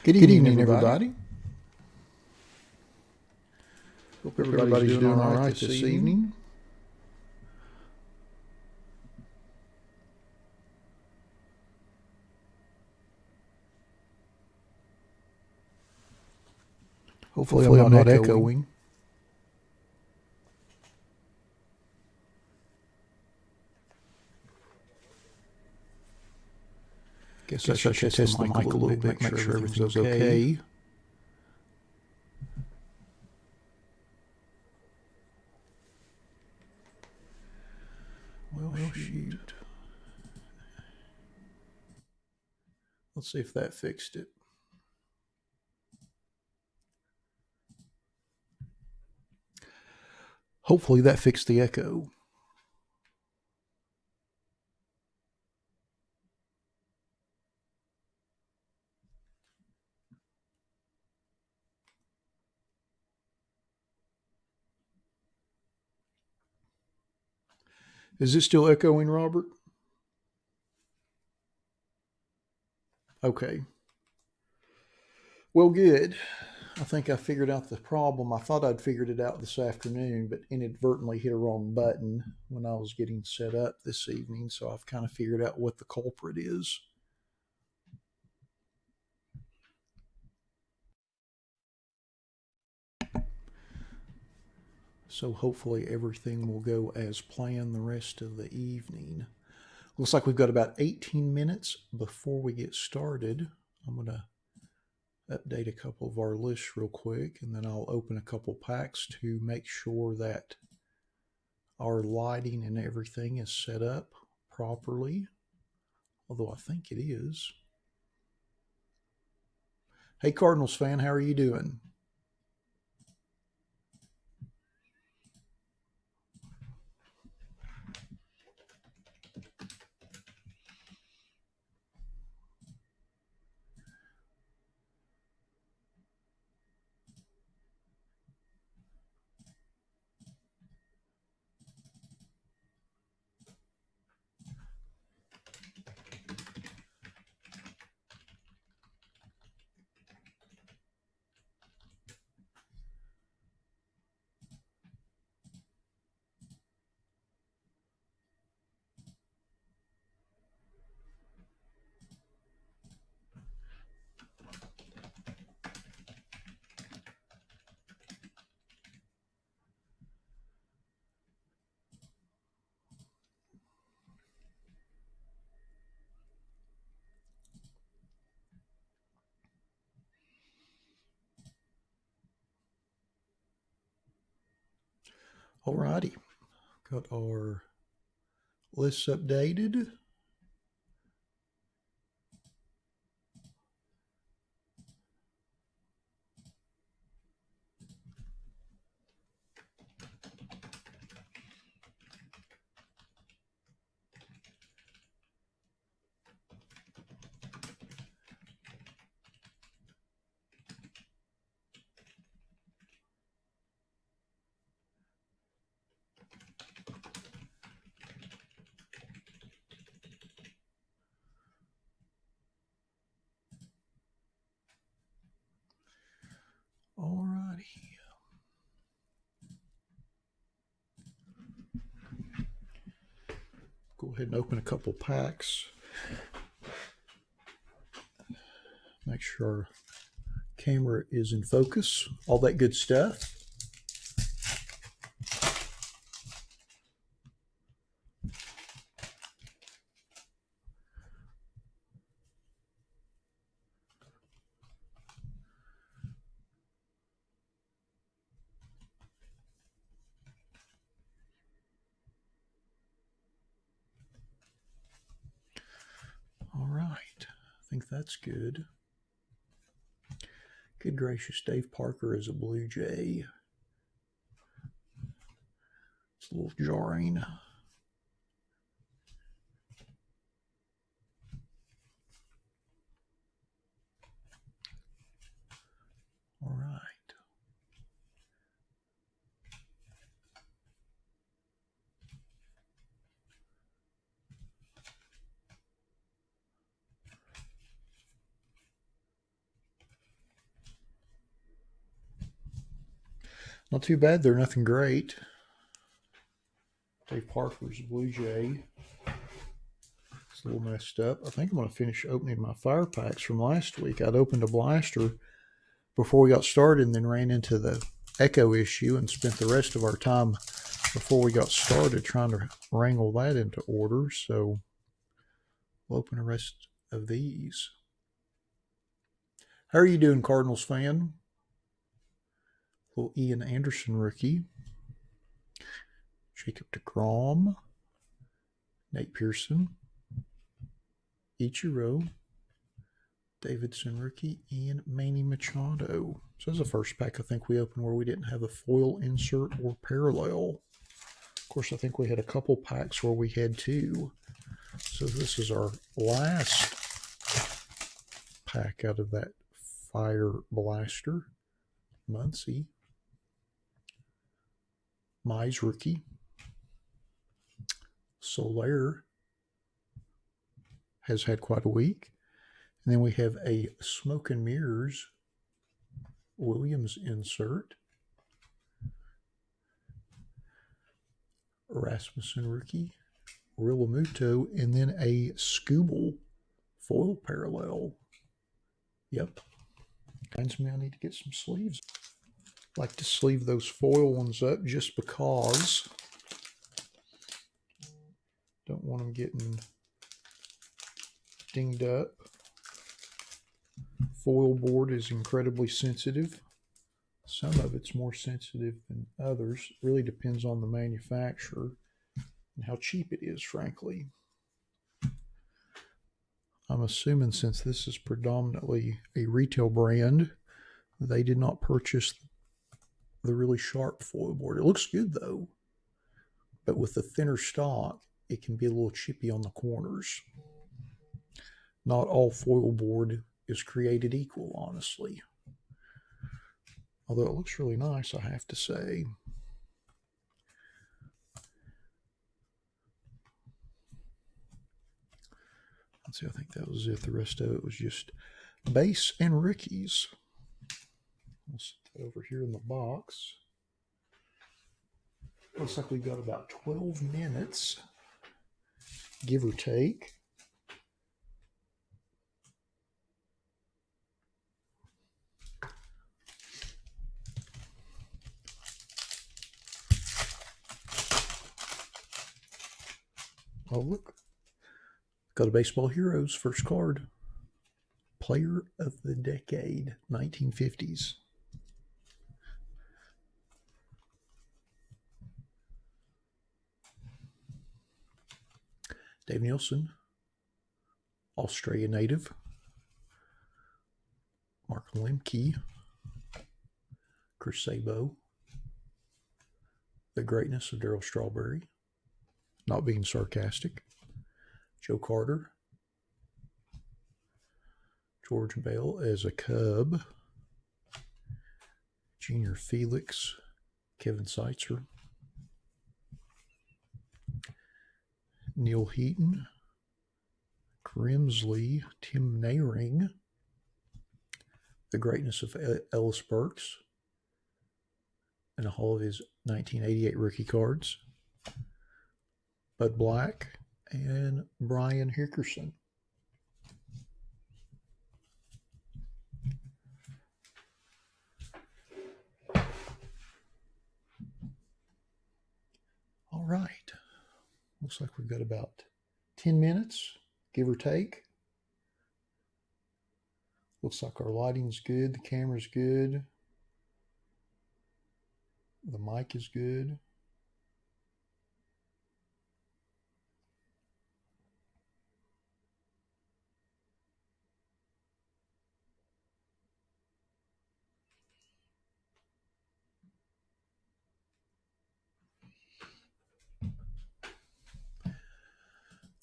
Good evening, everybody. Hope everybody's doing all right this evening. Hopefully I'm not echoing. Guess I should test the mic a little bit, make sure everything's okay. Well, shoot. Let's see if that fixed it. Hopefully that fixed the echo. Is it still echoing, Robert? Okay. Well, good. I think I figured out the problem. I thought I'd figured it out this afternoon, but inadvertently hit a wrong button when I was getting set up this evening. So I've kind of figured out what the culprit is. So hopefully everything will go as planned the rest of the evening. Looks like we've got about 18 minutes before we get started. I'm going to update a couple of our lists real quick, and then I'll open a couple packs to make sure that our lighting and everything is set up properly, although I think it is. Hey, Cardinals fan, how are you doing? Alrighty, got our lists updated. Alrighty. Go ahead and open a couple packs. Make sure our camera is in focus. All that good stuff. All right, I think that's good. Good gracious, Dave Parker is a Blue Jay. It's a little jarring. All right. Not too bad. They're nothing great. Dave Parker's Blue Jay. It's a little messed up. I think I'm going to finish opening my fire packs from last week. I'd opened a blaster before we got started and then ran into the echo issue and spent the rest of our time before we got started trying to wrangle that into order. So we'll open the rest of these. How are you doing, Cardinals fan? Little Ian Anderson rookie. Jacob deGrom. Nate Pearson. Ichiro. Davidson rookie. And Manny Machado. So this is the first pack I think we opened where we didn't have a foil insert or parallel. Of course, I think we had a couple packs where we had two. So this is our last pack out of that Fire Blaster. Muncie. Mize rookie. Soler has had quite a week. And then we have a Smoke and Mirrors Williams insert. Rasmussen rookie. Rillamuto, and then a Scooble foil parallel. Yep. Reminds me I need to get some sleeves. Like to sleeve those foil ones up just because. Don't want them getting dinged up. Foil board is incredibly sensitive. Some of it's more sensitive than others. It really depends on the manufacturer and how cheap it is, frankly. I'm assuming since this is predominantly a retail brand, they did not purchase the really sharp foil board. It looks good though, but with the thinner stock, it can be a little chippy on the corners. Not all foil board is created equal, honestly. Although it looks really nice, I have to say. Let's see, I think that was it. The rest of it was just base and rookies. I'll set that over here in the box. Looks like we've got about 12 minutes, give or take. Oh, look. Got a Baseball Heroes first card. Player of the Decade, 1950s. Dave Nielsen, Australia native. Mark Lemke, Chris Sabo. The Greatness of Darryl Strawberry. Not being sarcastic. Joe Carter. George Bell as a Cub. Junior Felix. Kevin Seitzer. Neil Heaton. Grimsley. Tim Nehring. The Greatness of Ellis Burks. And all of his 1988 rookie cards. Bud Black and Brian Hickerson. All right. Looks like we've got about 10 minutes, give or take. Looks like our lighting's good, the camera's good, the mic is good.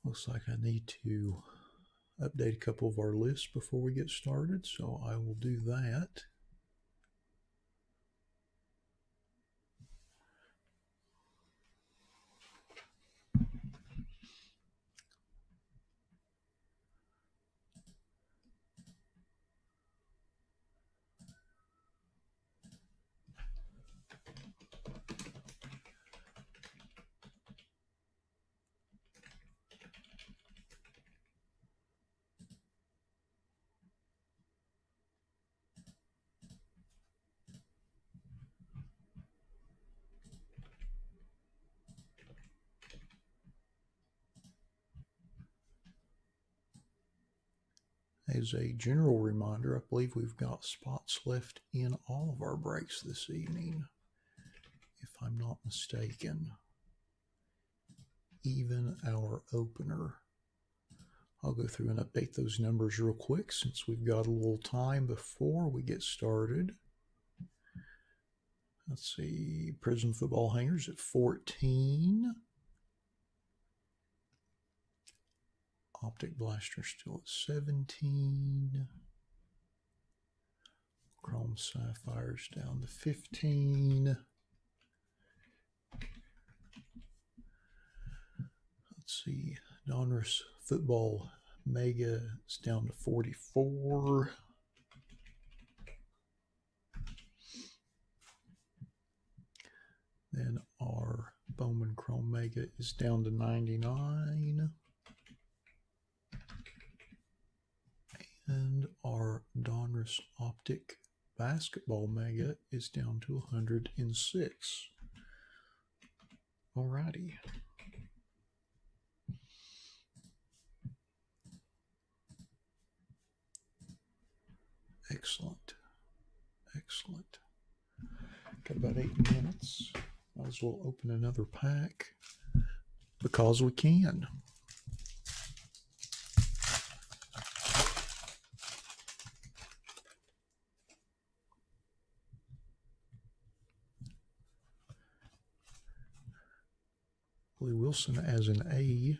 Looks like I need to update a couple of our lists before we get started, so I will do that. As a general reminder, I believe we've got spots left in all of our breaks this evening, if I'm not mistaken. Even our opener. I'll go through and update those numbers real quick since we've got a little time before we get started. Let's see, Prism Football Hangers at 14. Optic Blaster still at 17. Chrome Sapphires down to 15. Let's see, Donruss Football Mega is down to 44. Then our Bowman Chrome Mega is down to 99. And our Donruss Optic Basketball Mega is down to 106. Alrighty. Excellent. Excellent. Got about 8 minutes. Might as well open another pack because we can. Willie Wilson as an A.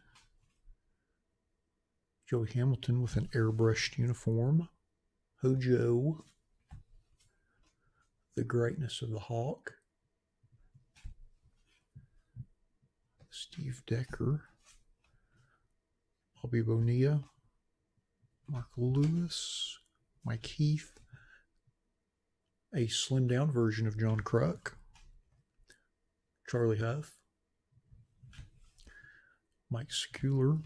Joey Hamilton with an airbrushed uniform. Hojo. The Greatness of the Hawk. Steve Decker. Bobby Bonilla. Mark Lewis. Mike Heath. A slimmed down version of John Kruk. Charlie Huff. Mike Schooler.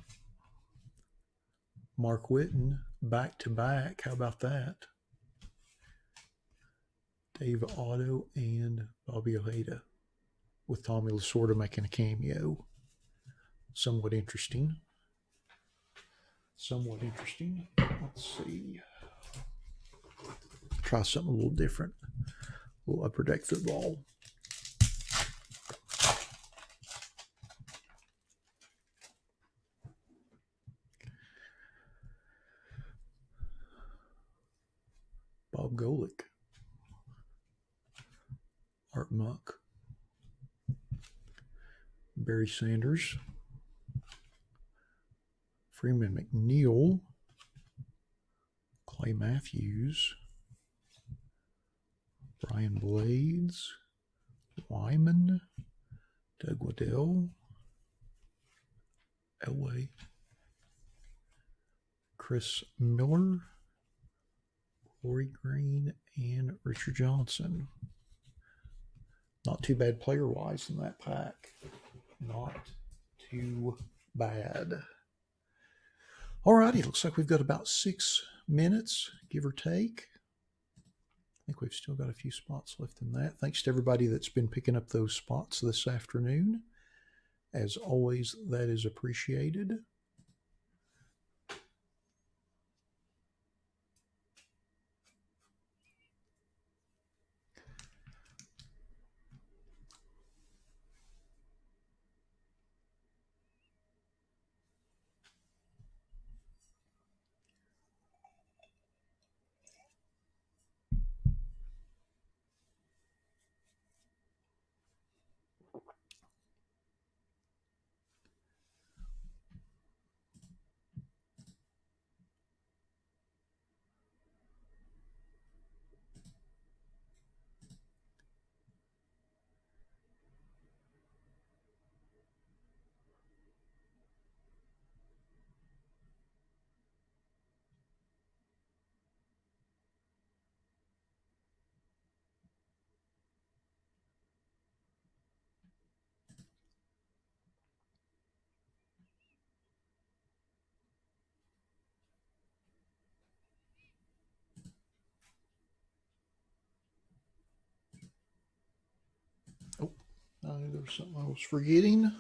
Mark Whitten, back to back. How about that? Dave Otto and Bobby Ojeda with Tommy Lasorda making a cameo. Somewhat interesting. Somewhat interesting. Let's see. Try something a little different. A little upper deck football. Bob Golick, Art Muck, Barry Sanders, Freeman McNeil, Clay Matthews, Brian Blades, Wyman, Doug Waddell, Elway, Chris Miller, Corey Green, and Richard Johnson. Not too bad player-wise in that pack. Not too bad. Alrighty, looks like we've got about 6 minutes, give or take. I think we've still got a few spots left in that. Thanks to everybody that's been picking up those spots this afternoon. As always, that is appreciated. There was something I was forgetting.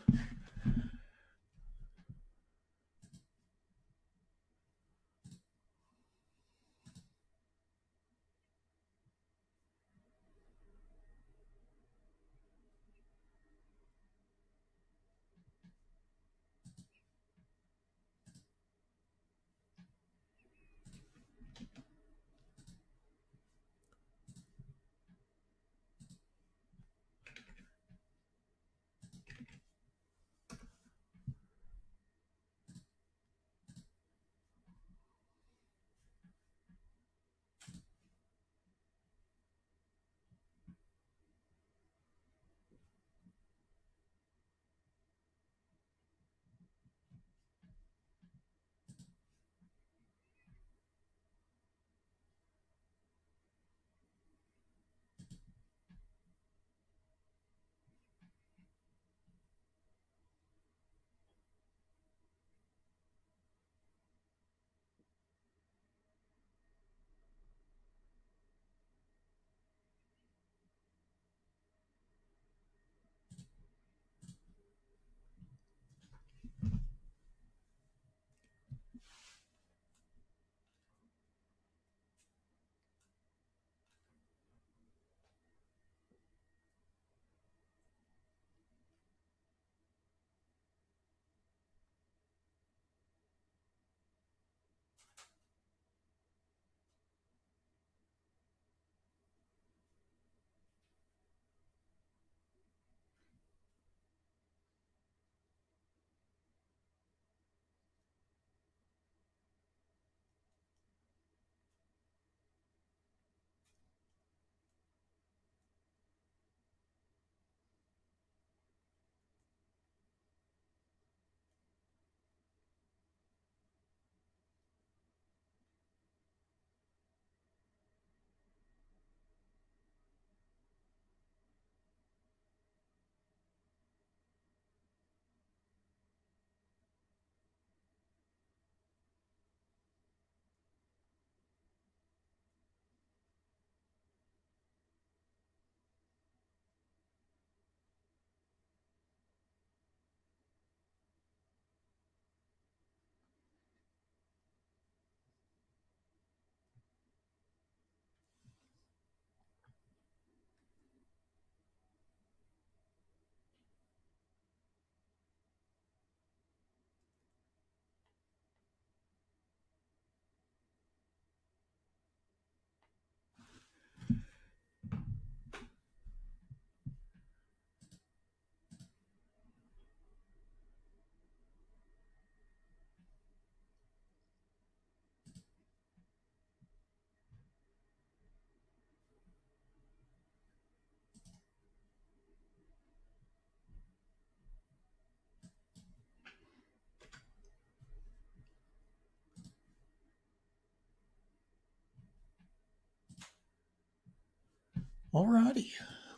Alrighty,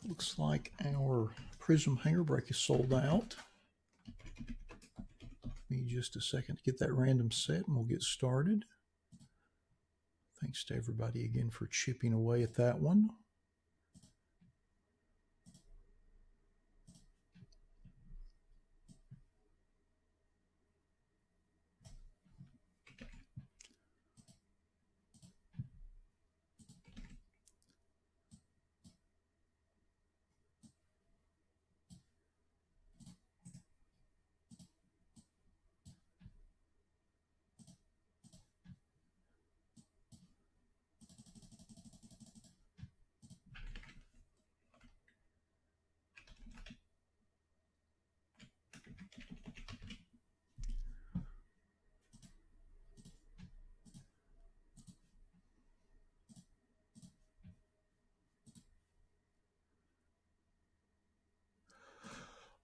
looks like our Prism hanger break is sold out. Give me just a second to get that random set and we'll get started. Thanks to everybody again for chipping away at that one.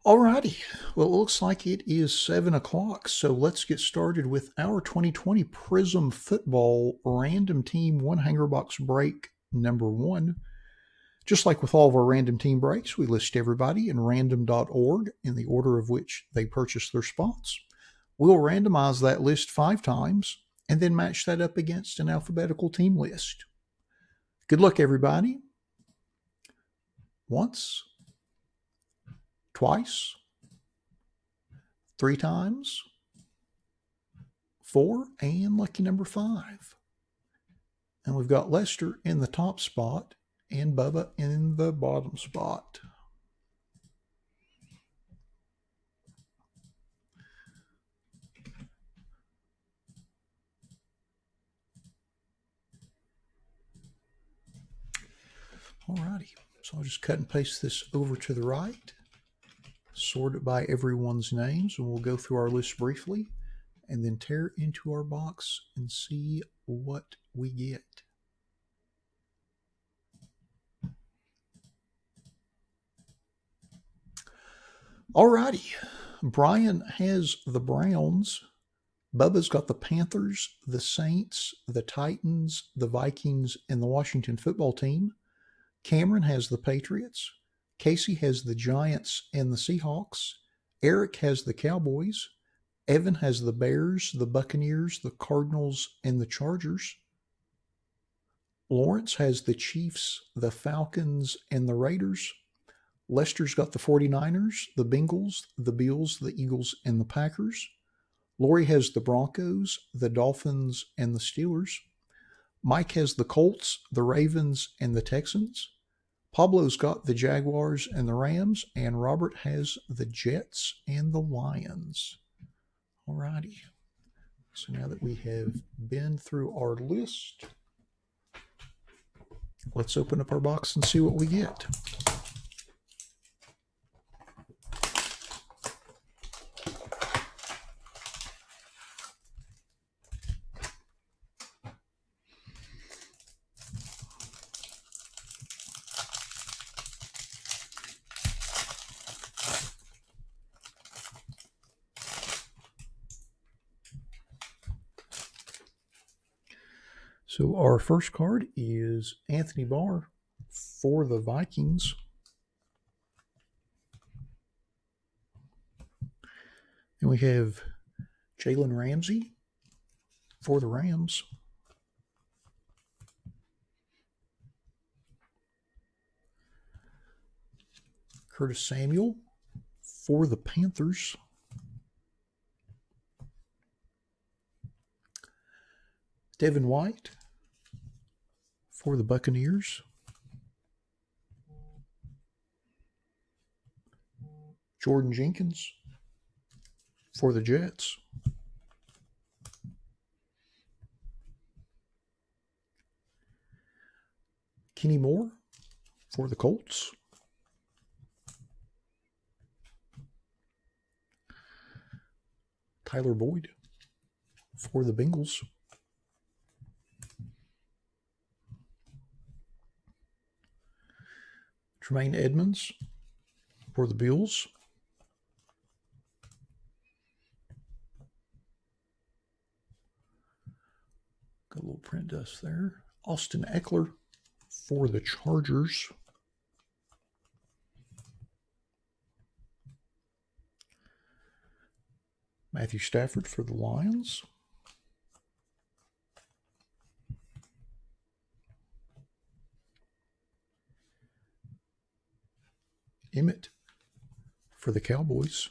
Alrighty, well, it looks like it is 7 o'clock, so let's get started with our 2020 Prism Football Random Team One Hanger Box Break number 1. Just like with all of our random team breaks, we list everybody in random.org in the order of which they purchased their spots. We'll randomize that list 5 times and then match that up against an alphabetical team list. Good luck, everybody. Once, twice, 3 times, 4, and lucky number 5. And we've got Lester in the top spot and Bubba in the bottom spot. Alrighty, so I'll just cut and paste this over to the right, sort it by everyone's names, and we'll go through our list briefly and then tear into our box and see what we get. Alrighty, Brian has the Browns, Bubba's got the Panthers, the Saints, the Titans, the Vikings, and the Washington football team. Cameron has the Patriots, Casey has the Giants and the Seahawks, Eric has the Cowboys, Evan has the Bears, the Buccaneers, the Cardinals, and the Chargers. Lawrence has the Chiefs, the Falcons, and the Raiders. Lester's got the 49ers, the Bengals, the Bills, the Eagles, and the Packers. Lori has the Broncos, the Dolphins, and the Steelers. Mike has the Colts, the Ravens, and the Texans. Pablo's got the Jaguars and the Rams, and Robert has the Jets and the Lions. Alrighty. So now that we have been through our list, let's open up our box and see what we get. So our first card is Anthony Barr for the Vikings. And we have Jalen Ramsey for the Rams. Curtis Samuel for the Panthers. Devin White for the Buccaneers. Jordan Jenkins for the Jets. Kenny Moore for the Colts. Tyler Boyd for the Bengals. Tremaine Edmonds for the Bills. Got a little print dust there. Austin Eckler for the Chargers. Matthew Stafford for the Lions. Emmett for the Cowboys.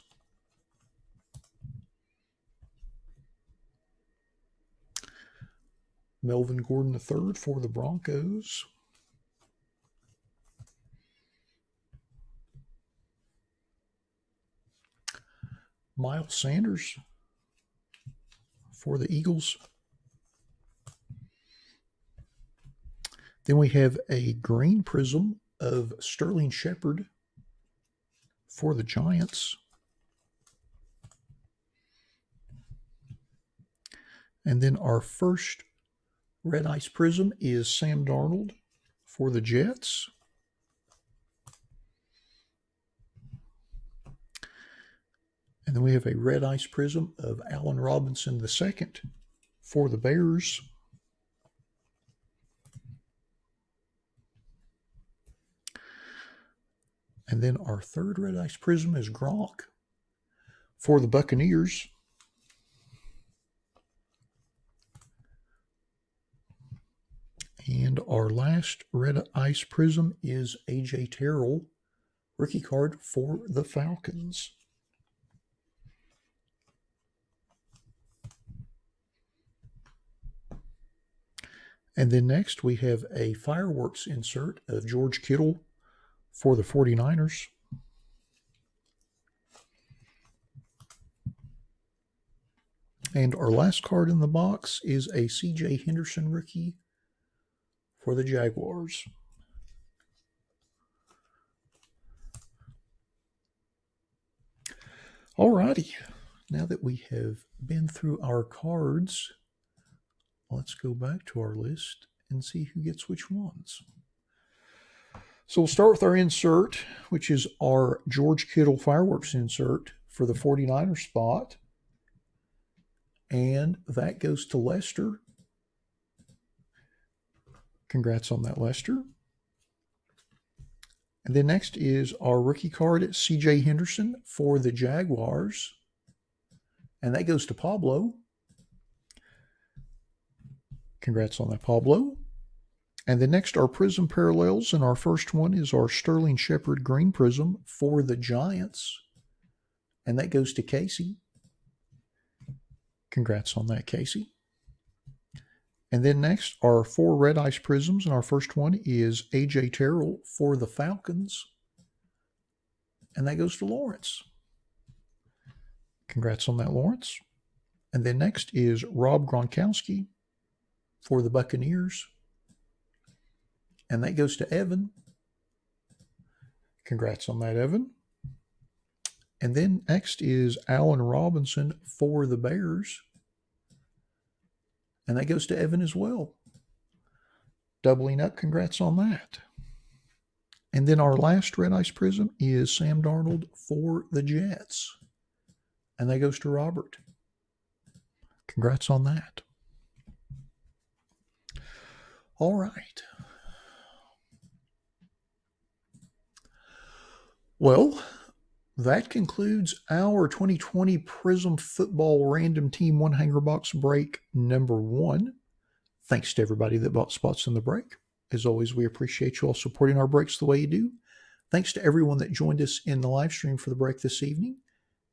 Melvin Gordon III for the Broncos. Miles Sanders for the Eagles. Then we have a green prism of Sterling Shepard for the Giants. And then our first red ice prism is Sam Darnold for the Jets. And then we have a red ice prism of Allen Robinson II for the Bears. And then our third red ice prism is Gronk for the Buccaneers. And our last red ice prism is A.J. Terrell, rookie card for the Falcons. And then next we have a fireworks insert of George Kittle for the 49ers. And our last card in the box is a C.J. Henderson rookie for the Jaguars. Alrighty, now that we have been through our cards, let's go back to our list and see who gets which ones. So we'll start with our insert, which is our George Kittle fireworks insert for the 49er spot. And that goes to Lester. Congrats on that, Lester. And then next is our rookie card, C.J. Henderson for the Jaguars. And that goes to Pablo. Congrats on that, Pablo. And then next, our prism parallels. And our first one is our Sterling Shepard green prism for the Giants. And that goes to Casey. Congrats on that, Casey. And then next, our 4 red ice prisms. And our first one is A.J. Terrell for the Falcons. And that goes to Lawrence. Congrats on that, Lawrence. And then next is Rob Gronkowski for the Buccaneers. And that goes to Evan. Congrats on that, Evan. And then next is Allen Robinson for the Bears. And that goes to Evan as well. Doubling up, congrats on that. And then our last red ice prism is Sam Darnold for the Jets. And that goes to Robert. Congrats on that. All right. Well, that concludes our 2020 Prism Football Random Team One Hanger Box Break number 1. Thanks to everybody that bought spots in the break. As always, we appreciate you all supporting our breaks the way you do. Thanks to everyone that joined us in the live stream for the break this evening.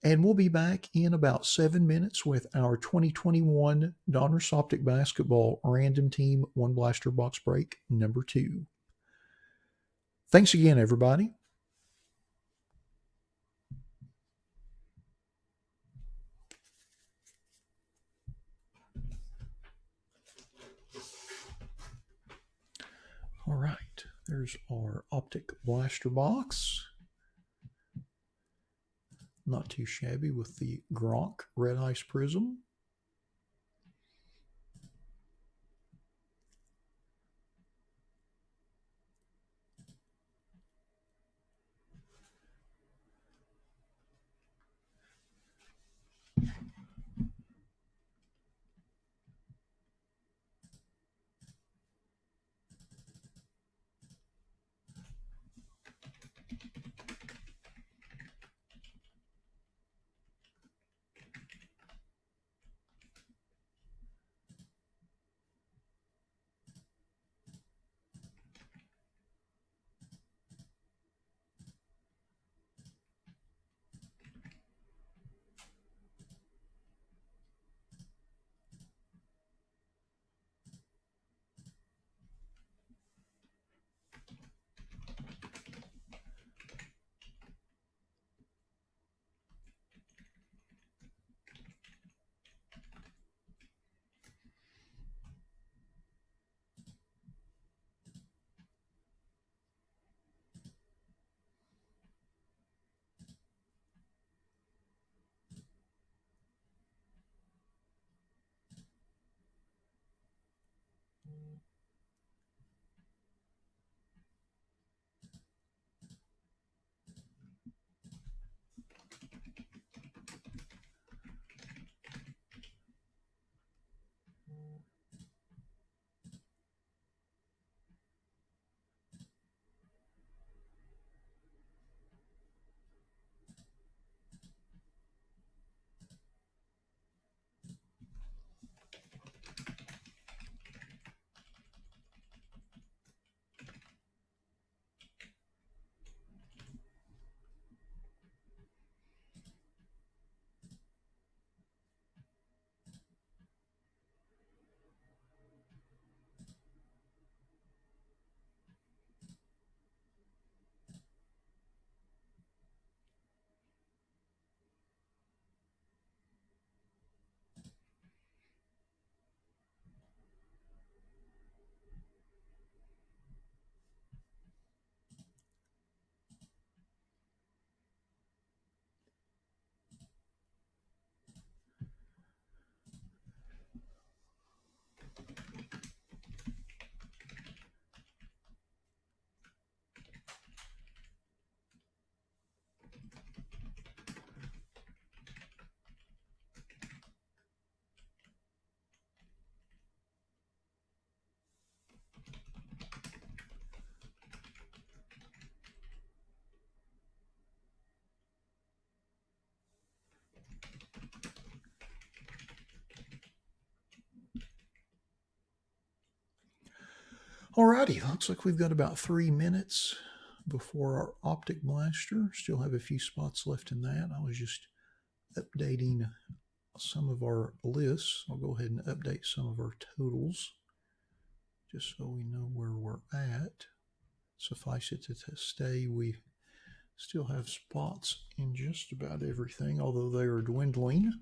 And we'll be back in about 7 minutes with our 2021 Donruss Optic Basketball Random Team One Blaster Box Break number 2. Thanks again, everybody. All right, there's our Optic Blaster box. Not too shabby with the Gronk Red Ice Prism. Alrighty, looks like we've got about 3 minutes before our optic blaster. Still have a few spots left in that. I was just updating some of our lists. I'll go ahead and update some of our totals just so we know where we're at. Suffice it to say, we still have spots in just about everything, although they are dwindling.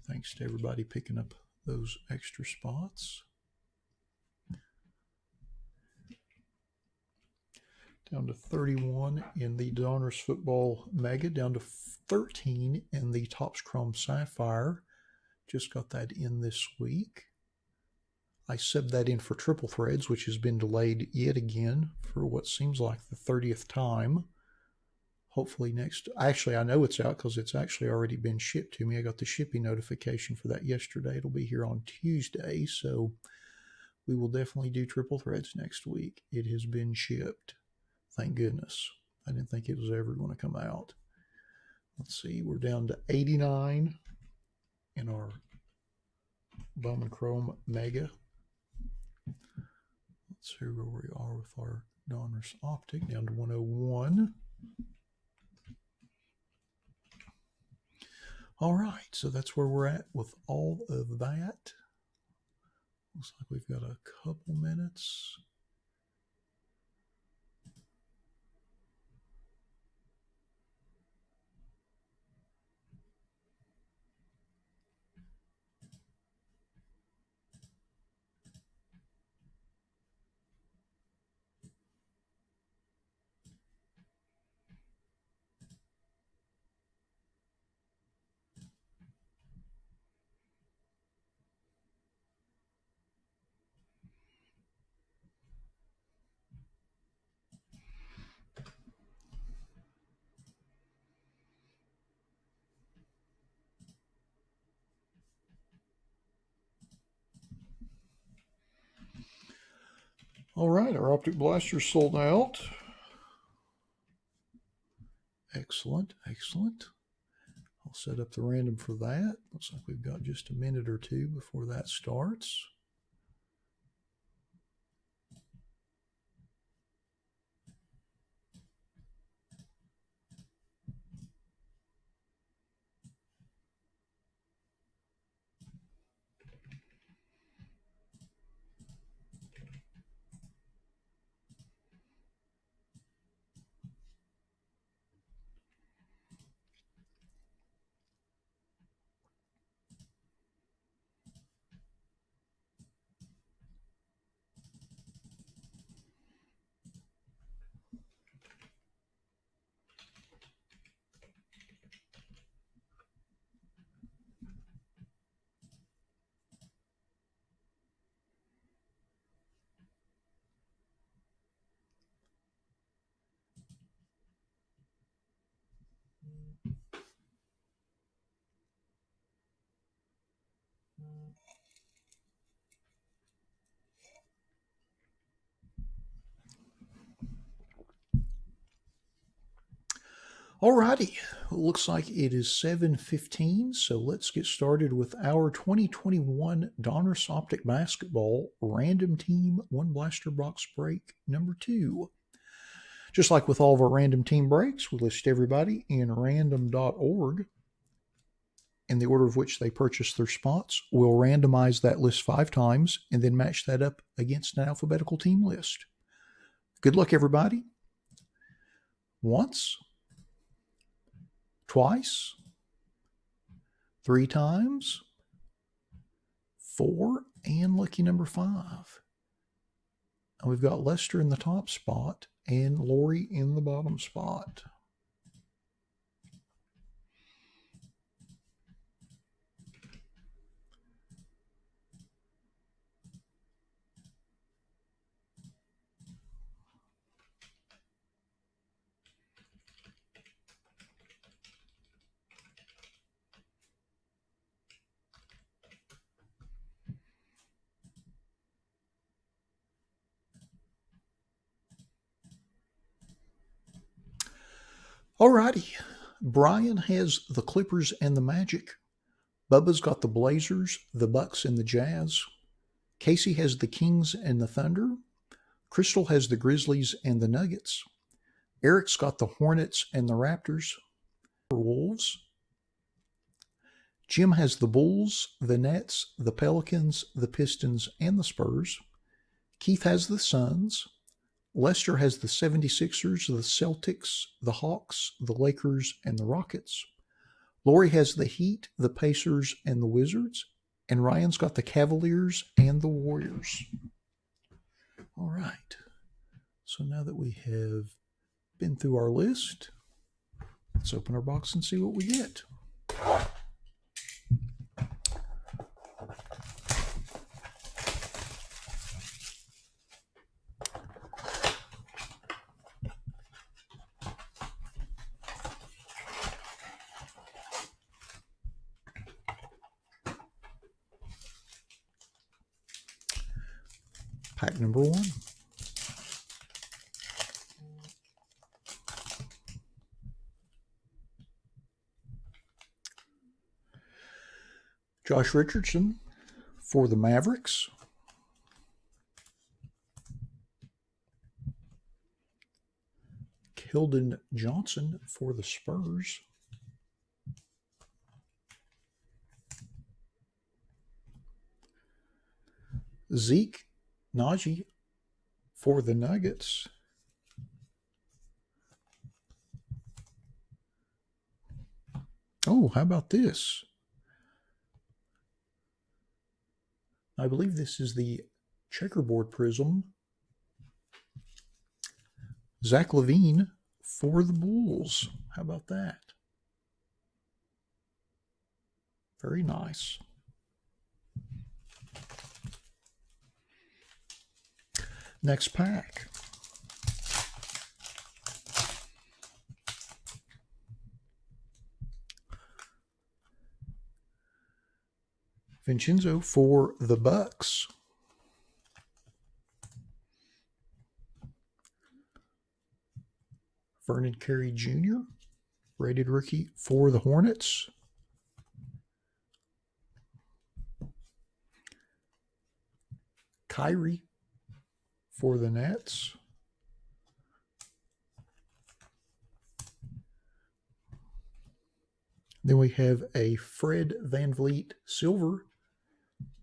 Thanks to everybody picking up those extra spots. Down to 31 in the Donruss Football Mega, down to 13 in the Topps Chrome Sapphire. Just got that in this week. I subbed that in for Triple Threads, which has been delayed yet again for what seems like the 30th time. Hopefully next, actually I know it's out because it's actually already been shipped to me. I got the shipping notification for that yesterday. It'll be here on Tuesday, so we will definitely do Triple Threads next week. It has been shipped. Thank goodness. I didn't think it was ever going to come out. Let's see, we're down to 89 in our Bowman Chrome Mega. Let's see where we are with our Donruss Optic, down to 101. All right, so that's where we're at with all of that. Looks like we've got a couple minutes. All right, our optic blaster sold out. Excellent, excellent. I'll set up the random for that. Looks like we've got just a minute or two before that starts. Alrighty, looks like it is 7:15, so let's get started with our 2021 Donruss Optic Basketball Random Team One Blaster Box Break number 2. Just like with all of our random team breaks, we list everybody in random.org in the order of which they purchased their spots. We'll randomize that list 5 times and then match that up against an alphabetical team list. Good luck, everybody. Once, twice, 3 times, 4, and lucky number 5. And we've got Lester in the top spot and Lori in the bottom spot. Alrighty, Brian has the Clippers and the Magic. Bubba's got the Blazers, the Bucks, and the Jazz. Casey has the Kings and the Thunder. Crystal has the Grizzlies and the Nuggets. Eric's got the Hornets and the Raptors. Wolves. Jim has the Bulls, the Nets, the Pelicans, the Pistons, and the Spurs. Keith has the Suns. Lester has the 76ers, the Celtics, the Hawks, the Lakers, and the Rockets. Lori has the Heat, the Pacers, and the Wizards. And Ryan's got the Cavaliers and the Warriors. All right. So now that we have been through our list, let's open our box and see what we get. Pack number 1. Josh Richardson for the Mavericks. Keldon Johnson for the Spurs. Zeke Najee for the Nuggets. Oh, how about this? I believe this is the checkerboard prism. Zach LaVine for the Bulls. How about that? Very nice. Next pack. Vincenzo for the Bucks. Vernon Carey Jr., rated rookie for the Hornets. Kyrie for the Nets. Then we have a Fred VanVleet silver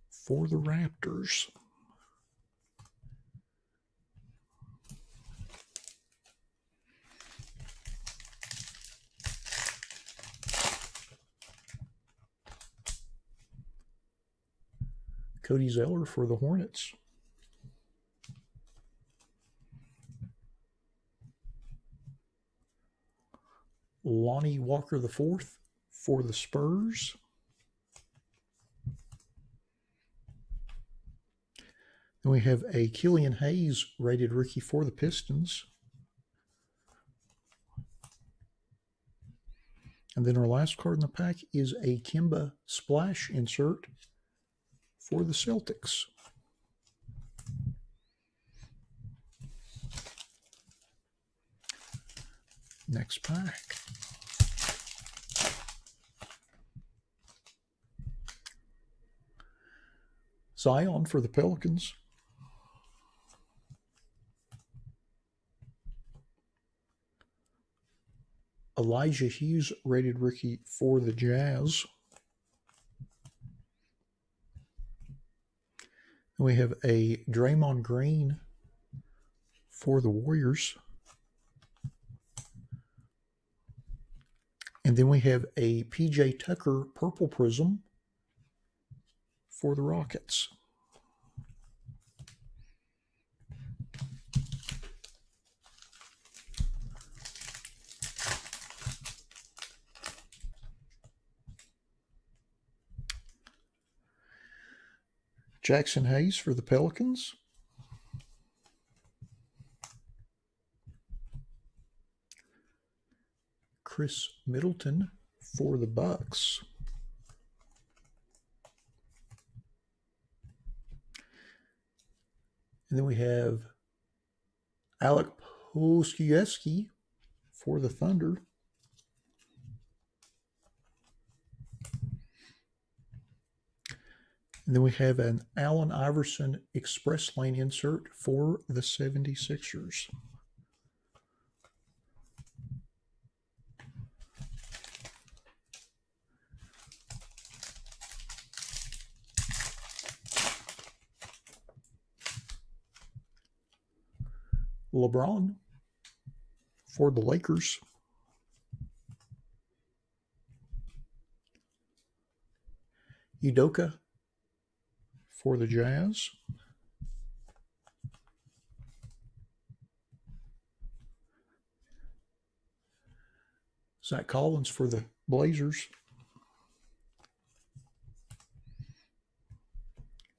for the Raptors. Cody Zeller for the Hornets. Lonnie Walker IV for the Spurs. Then we have a Killian Hayes rated rookie for the Pistons. And then our last card in the pack is a Kemba Splash insert for the Celtics. Next pack. Zion for the Pelicans. Elijah Hughes, rated rookie for the Jazz. And we have a Draymond Green for the Warriors. And then we have a PJ Tucker purple prism for the Rockets. Jackson Hayes for the Pelicans. Chris Middleton for the Bucks. And then we have Alec Pokusevski for the Thunder. And then we have an Allen Iverson Express Lane insert for the 76ers. LeBron for the Lakers. Udoka for the Jazz. Zach Collins for the Blazers.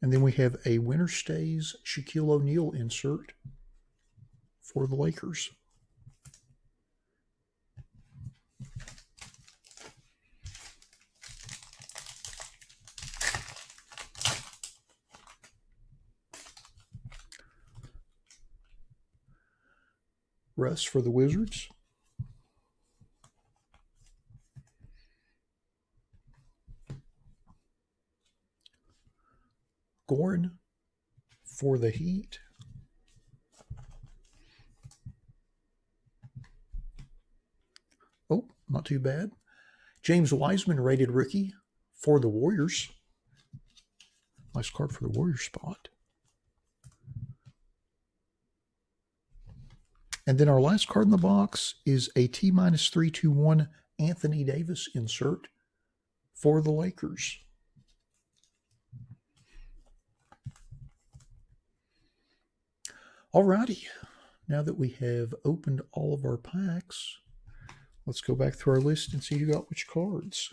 And then we have a Winter Stays Shaquille O'Neal insert for the Lakers. Russ for the Wizards. Goran for the Heat. Oh, not too bad. James Wiseman, rated rookie for the Warriors. Nice card for the Warriors spot. And then our last card in the box is a T-321 Anthony Davis insert for the Lakers. Alrighty, now that we have opened all of our packs, let's go back through our list and see who got which cards.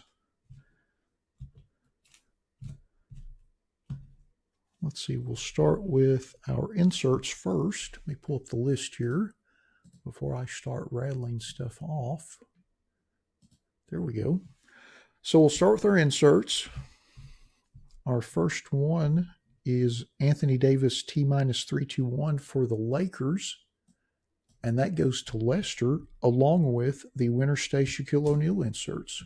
Let's see, we'll start with our inserts first. Let me pull up the list here before I start rattling stuff off. There we go. So we'll start with our inserts. Our first one is Anthony Davis T-321 for the Lakers. And that goes to Lester along with the Winter Stay Shaquille O'Neal inserts.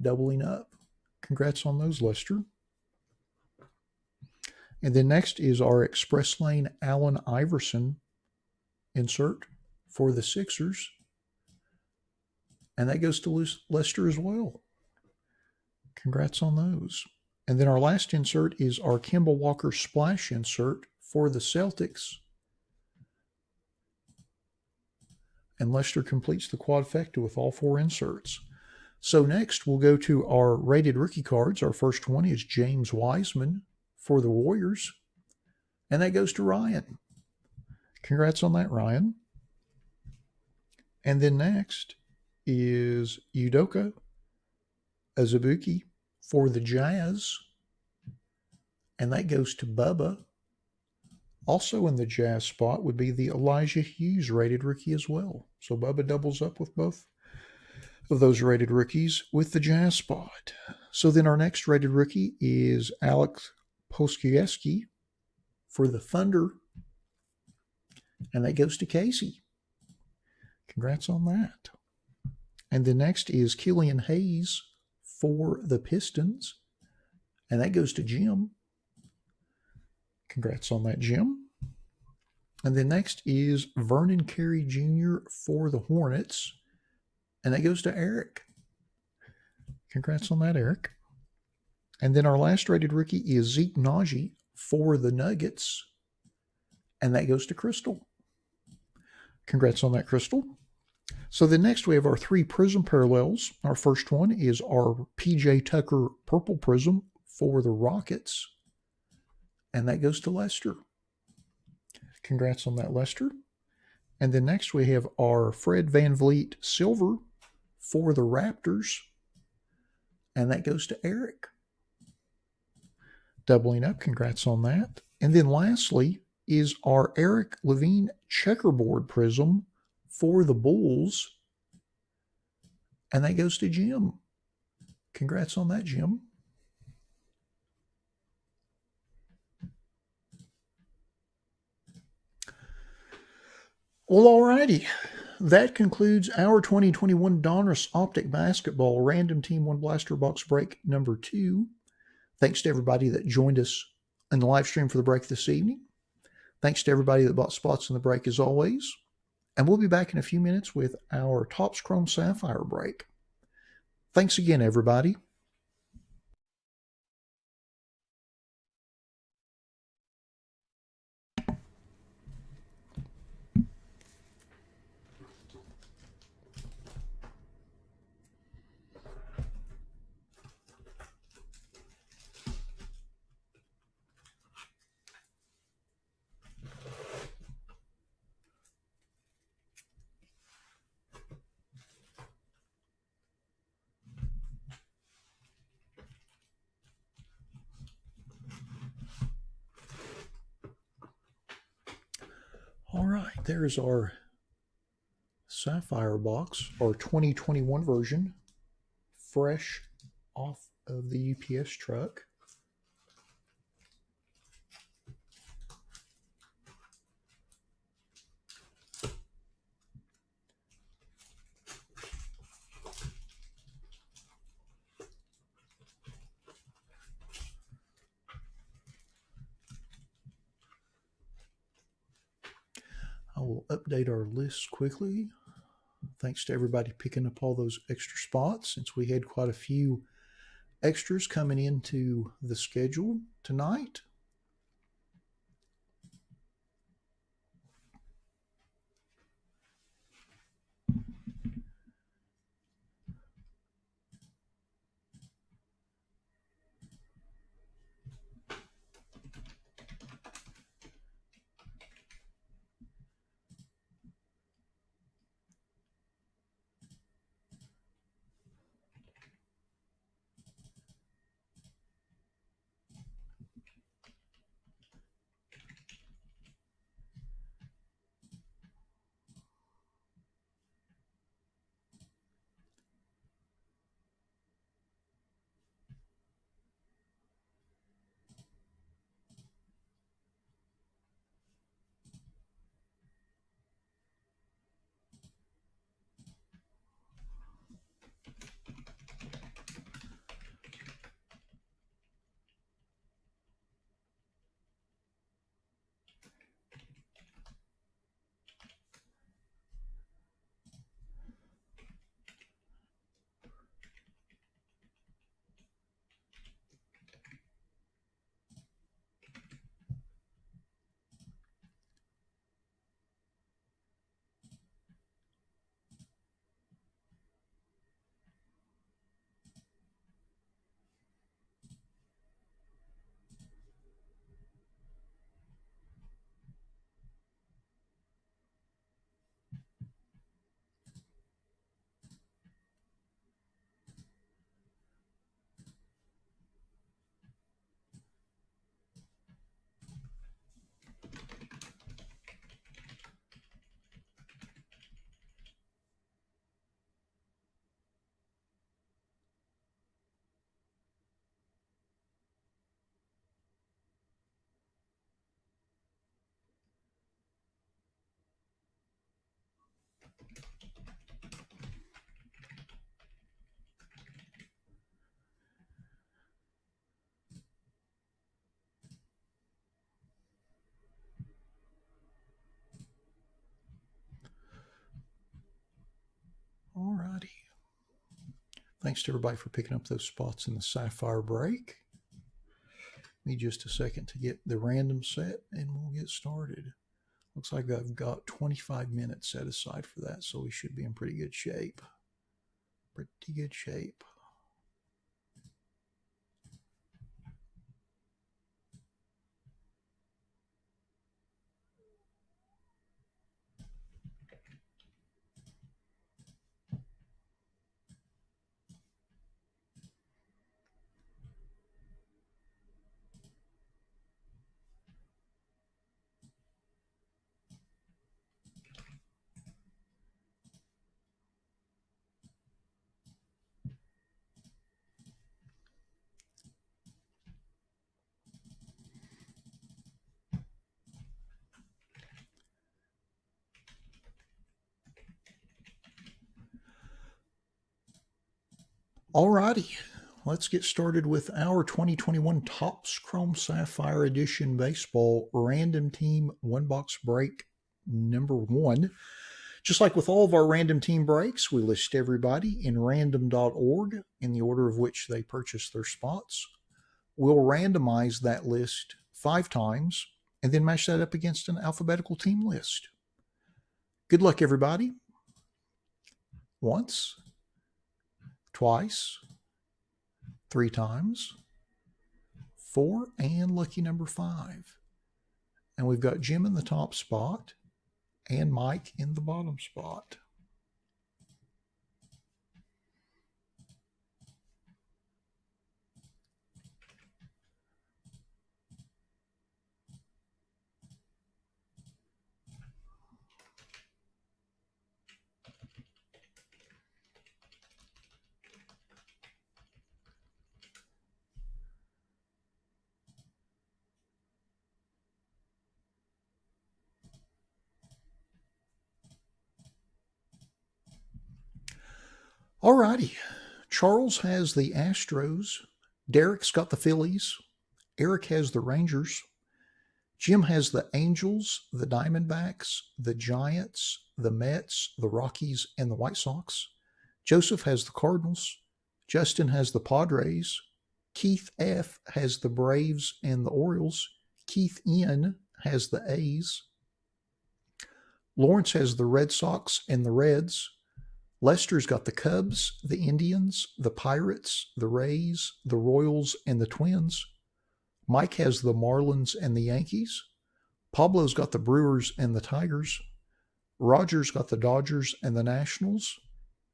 Doubling up. Congrats on those, Lester. And then next is our Express Lane Allen Iverson insert for the Sixers. And that goes to Lester as well. Congrats on those. And then our last insert is our Kemba Walker Splash insert for the Celtics. And Lester completes the quadfecta with all four inserts. So next we'll go to our rated rookie cards. Our first one is James Wiseman for the Warriors. And that goes to Ryan. Congrats on that, Ryan. And then next is Udoka Azubuike for the Jazz. And that goes to Bubba. Also in the Jazz spot would be the Elijah Hughes rated rookie as well. So Bubba doubles up with both of those rated rookies with the Jazz spot. So then our next rated rookie is Alex Poskieski for the Thunder. And that goes to Casey. Congrats on that. And the next is Killian Hayes for the Pistons. And that goes to Jim. Congrats on that, Jim. And then next is Vernon Carey Jr. for the Hornets. And that goes to Eric. Congrats on that, Eric. And then our last rated rookie is Zeke Naji for the Nuggets. And that goes to Crystal. Congrats on that, Crystal. So then next we have our three Prism parallels. Our first one is our PJ Tucker Purple Prism for the Rockets. And that goes to Lester. Congrats on that, Lester. And then next we have our Fred VanVleet Silver for the Raptors. And that goes to Eric. Doubling up, congrats on that. And then lastly is our Eric Levine Checkerboard Prism for the Bulls. And that goes to Jim. Congrats on that, Jim. Well, alrighty. That concludes our 2021 Donruss Optic Basketball Random Team 1 Blaster Box Break number 2. Thanks to everybody that joined us in the live stream for the break this evening. Thanks to everybody that bought spots in the break as always. And we'll be back in a few minutes with our Topps Chrome Sapphire break. Thanks again, everybody. All right, there's our Sapphire box, our 2021 version, fresh off of the UPS truck. I will update our list quickly. Thanks to everybody picking up all those extra spots, since we had quite a few extras coming into the schedule tonight. All righty. Thanks to everybody for picking up those spots in the Sapphire break. Give me just a second to get the random set and we'll get started. Looks like I've got 25 minutes set aside for that, so we should be in pretty good shape. Pretty good shape. All righty. let's get started with our 2021 Topps Chrome Sapphire Edition Baseball Random Team One Box Break number 1. Just like with all of our random team breaks, we list everybody in random.org in the order of which they purchased their spots. We'll randomize that list 5 times and then match that up against an alphabetical team list. Good luck, everybody. Once, twice, 3 times, 4, and lucky number 5. And we've got Jim in the top spot and Mike in the bottom spot. Alrighty, Charles has the Astros, Derek's got the Phillies, Eric has the Rangers, Jim has the Angels, the Diamondbacks, the Giants, the Mets, the Rockies, and the White Sox. Joseph has the Cardinals, Justin has the Padres, Keith F. has the Braves and the Orioles, Keith N. has the A's, Lawrence has the Red Sox and the Reds, Lester's got the Cubs, the Indians, the Pirates, the Rays, the Royals, and the Twins. Mike has the Marlins and the Yankees. Pablo's got the Brewers and the Tigers. Roger's got the Dodgers and the Nationals.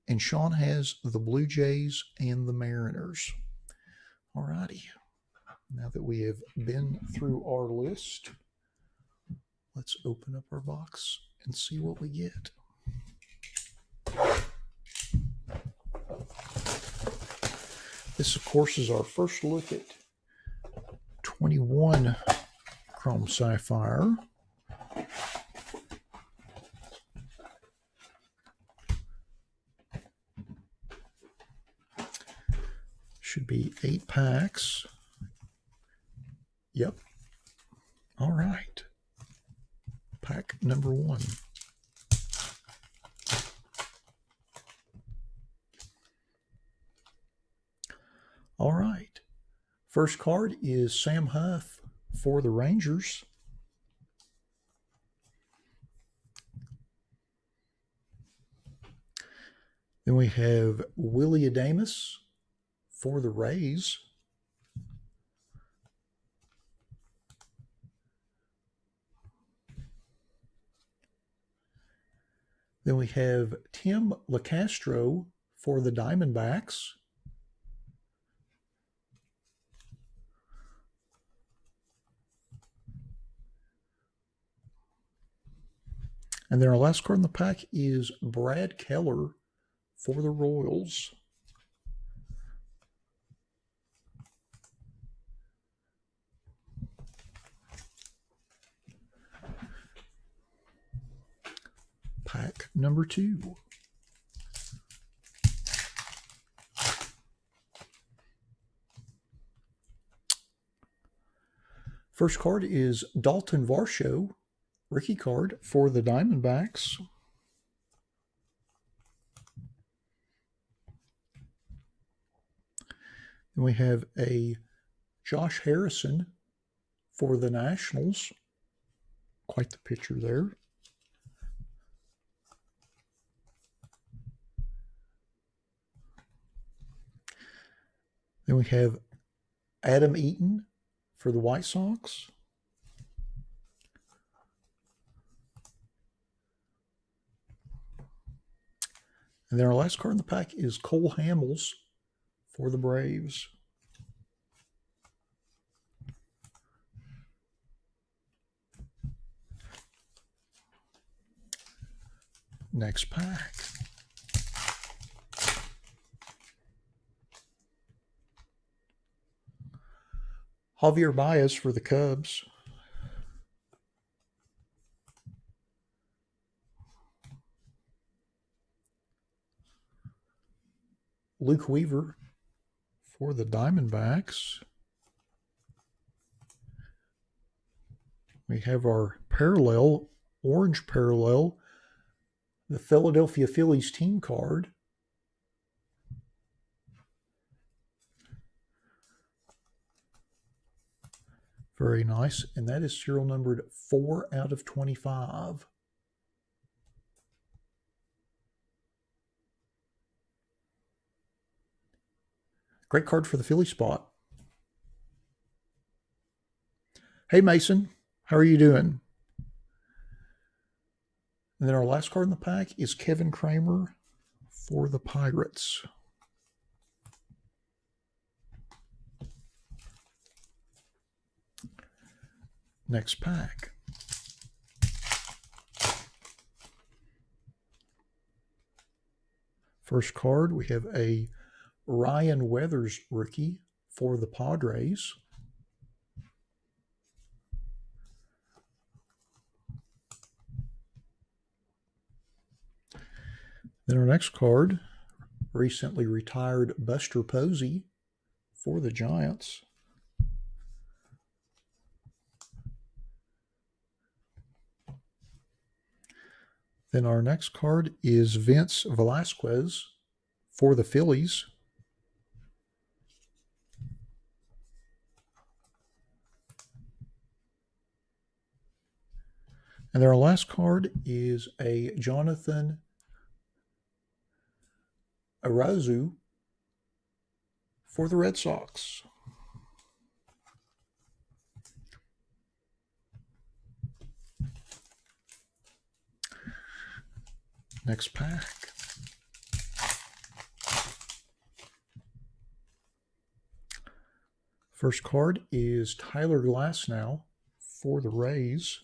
And Sean has the Blue Jays and the Mariners. All righty. Now that we have been through our list, let's open up our box and see what we get. This, of course, is our first look at 21 Chrome Sapphire. Should be 8 packs. Yep. All right. Pack number 1. All right. First card is Sam Huff for the Rangers. Then we have Willie Adames for the Rays. Then we have Tim LaCastro for the Diamondbacks. And then our last card in the pack is Brad Keller for the Royals. Pack number 2. First card is Dalton Varsho, rookie card for the Diamondbacks. Then we have a Josh Harrison for the Nationals. Quite the picture there. Then we have Adam Eaton for the White Sox. And then our last card in the pack is Cole Hamels for the Braves. Next pack. Javier Baez for the Cubs. Luke Weaver For the Diamondbacks, we have our parallel, orange parallel, the Philadelphia Phillies team card. Very nice. And that is serial numbered 4 out of 25. Great card for the Philly spot. Hey, Mason. How are you doing? And then our last card in the pack is Kevin Kramer for the Pirates. Next pack. First card, we have a Ryan Weathers rookie for the Padres. Then our next card, recently retired Buster Posey for the Giants. Then our next card is Vince Velasquez for the Phillies. And then our last card is a Jonathan Arazu for the Red Sox. Next pack. First card is Tyler Glasnow for the Rays.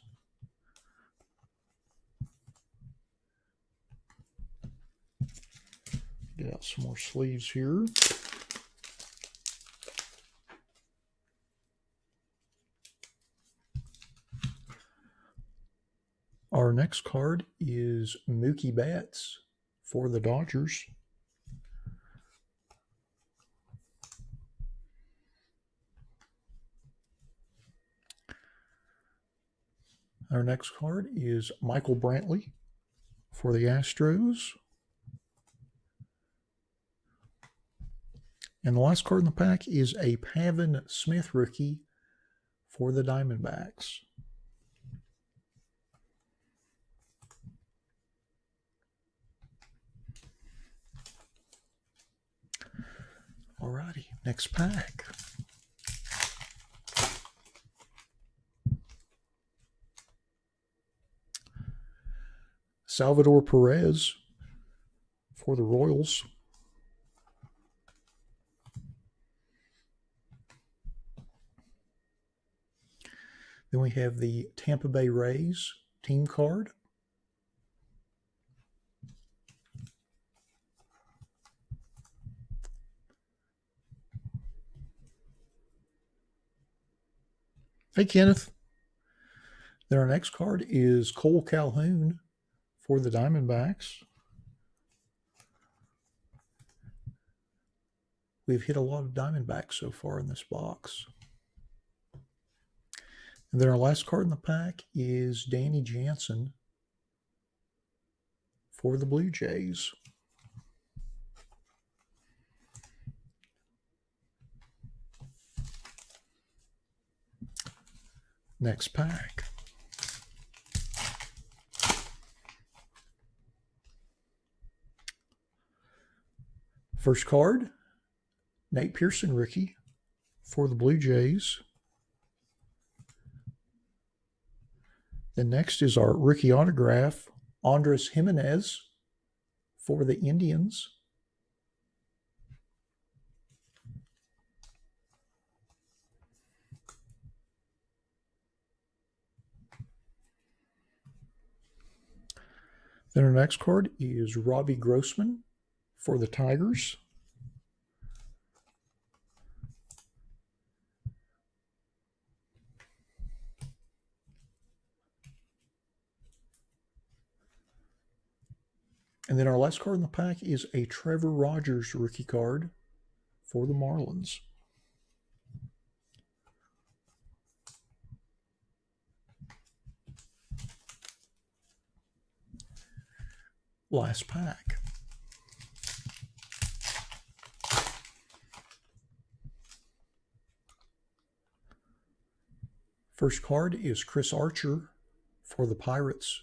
Get out some more sleeves here. Our next card is Mookie Betts for the Dodgers. Our next card is Michael Brantley for the Astros. And the last card in the pack is a Pavin Smith rookie for the Diamondbacks. Alrighty, next pack. Salvador Perez for the Royals. Then we have the Tampa Bay Rays team card. Hey, Kenneth. Then our next card is Cole Calhoun for the Diamondbacks. We've hit a lot of Diamondbacks so far in this box. And then our last card in the pack is Danny Jansen for the Blue Jays. Next pack. First card, Nate Pearson rookie for the Blue Jays. Then next is our rookie autograph, Andres Jimenez for the Indians. Then our next card is Robbie Grossman for the Tigers. And then our last card in the pack is a Trevor Rogers rookie card for the Marlins. Last pack. First card is Chris Archer for the Pirates.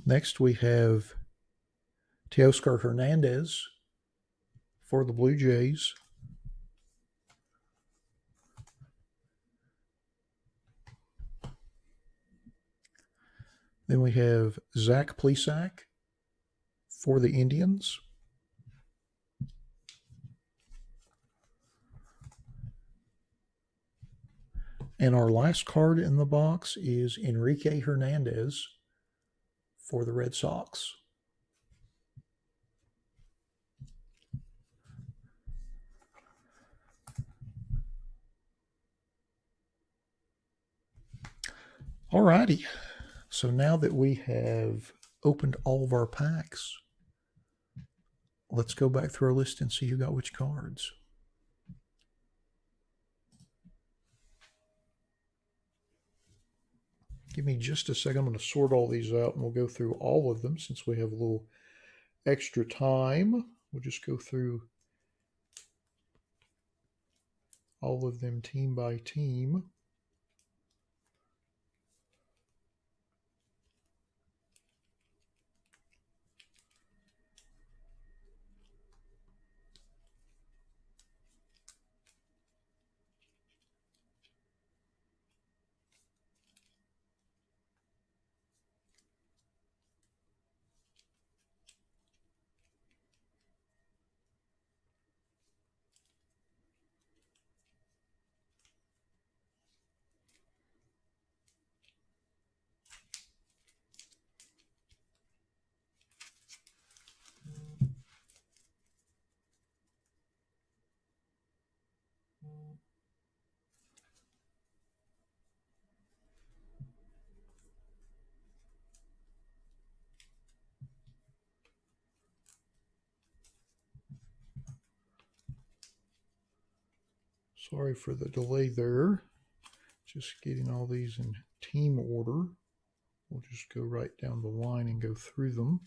Next we have Teoscar Hernandez for the Blue Jays. Then we have Zach Plesac for the Indians. And our last card in the box is Enrique Hernandez for the Red Sox. Alrighty, so now that we have opened all of our packs, let's go back through our list and see who got which cards. Give me just a second. I'm going to sort all these out and we'll go through all of them since we have a little extra time. We'll just go through all of them team by team. Sorry for the delay there. Just getting all these in team order. We'll just go right down the line and go through them.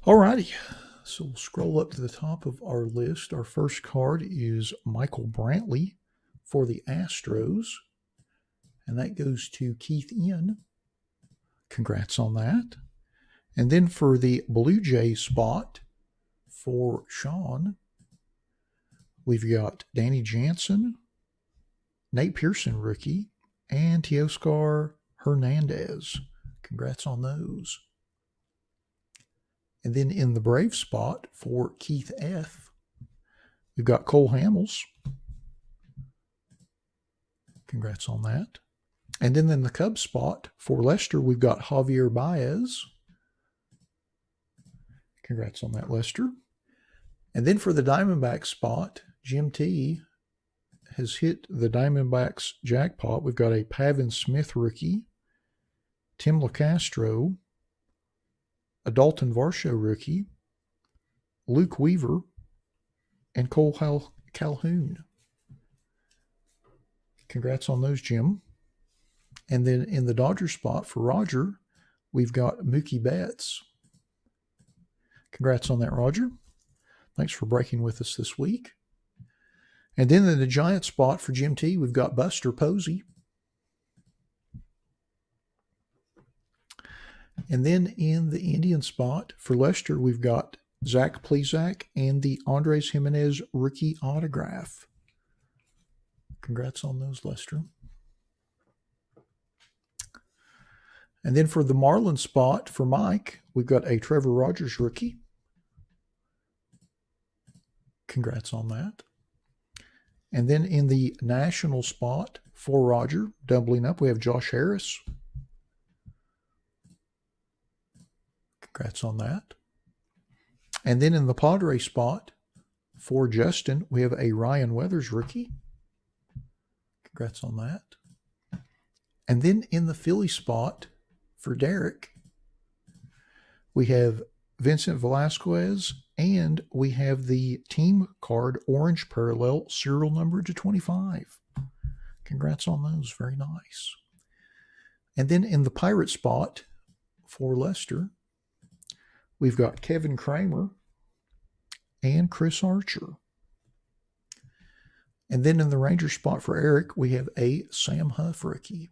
Alrighty, so we'll scroll up to the top of our list. Our first card is Michael Brantley for the Astros, and that goes to Keith Ian. Congrats on that. And then for the Blue Jay spot for Sean, we've got Danny Jansen, Nate Pearson rookie, and Teoscar Hernandez. Congrats on those. And then in the Brave spot for Keith F., we've got Cole Hamels. Congrats on that. And then in the Cubs spot for Lester, we've got Javier Baez. Congrats on that, Lester. And then for the Diamondbacks spot, Jim T has hit the Diamondbacks jackpot. We've got a Pavin Smith rookie, Tim LaCastro, a Dalton Varsho rookie, Luke Weaver, and Cole Calhoun. Congrats on those, Jim. And then in the Dodger spot for Roger, we've got Mookie Betts. Congrats on that, Roger. Thanks for breaking with us this week. And then in the Giant spot for Jim T, we've got Buster Posey. And then in the Indian spot for Lester, we've got Zach Plesac and the Andres Jimenez rookie autograph. Congrats on those, Lester. And then for the Marlin spot for Mike, we've got a Trevor Rogers rookie. Congrats on that. And then in the national spot for Roger, doubling up, we have Josh Harris. Congrats on that. And then in the Padre spot for Justin, we have a Ryan Weathers rookie. Congrats on that. And then in the Philly spot for Derek, we have Vincent Velasquez, and we have the team card orange parallel serial number to 25. Congrats on those. Very nice. And then in the Pirate spot for Lester, we've got Kevin Kramer and Chris Archer. And then in the Ranger spot for Eric, we have a Sam Huff rookie.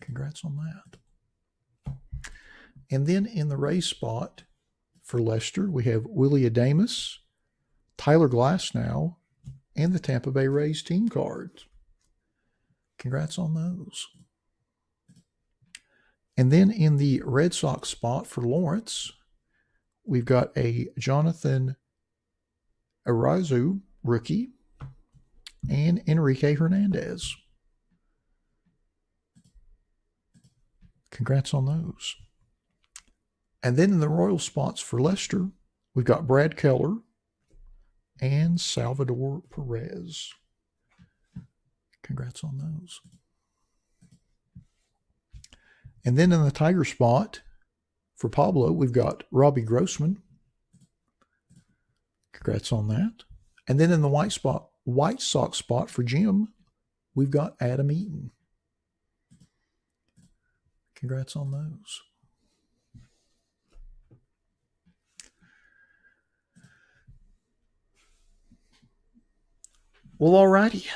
Congrats on that. And then in the Rays spot for Lester, we have Willie Adames, Tyler Glasnow, and the Tampa Bay Rays team cards. Congrats on those. And then in the Red Sox spot for Lawrence, we've got a Jonathan Arazu rookie and Enrique Hernandez. Congrats on those. And then in the Royal spots for Lester, we've got Brad Keller and Salvador Perez. Congrats on those. And then in the Tiger spot for Pablo, we've got Robbie Grossman. Congrats on that. And then in the White Sox spot for Jim, we've got Adam Eaton. Congrats on those. Well, alrighty.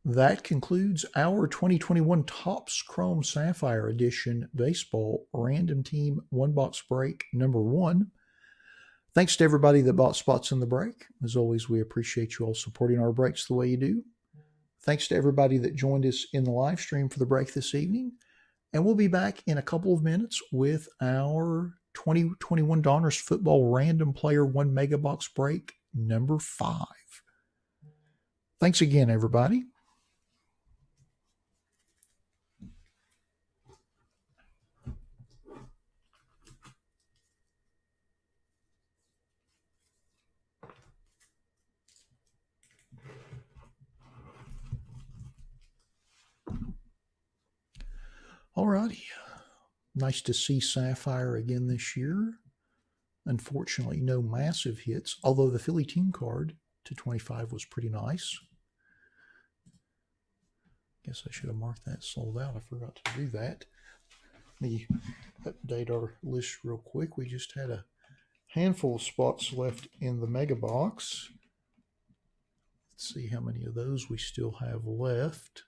That concludes our 2021 Topps Chrome Sapphire Edition Baseball Random Team One Box Break number 1. Thanks to everybody that bought spots in the break. As always, we appreciate you all supporting our breaks the way you do. Thanks to everybody that joined us in the live stream for the break this evening. And we'll be back in a couple of minutes with our 2021 Donruss Football Random Player 1 Megabox Break number 5. Thanks again, everybody. Alrighty. Nice to see Sapphire again this year. Unfortunately, no massive hits, although the Philly team card to 25 was pretty nice. Guess I should have marked that sold out. I forgot to do that. Let me update our list real quick. We just had a handful of spots left in the Megabox. Let's see how many of those we still have left.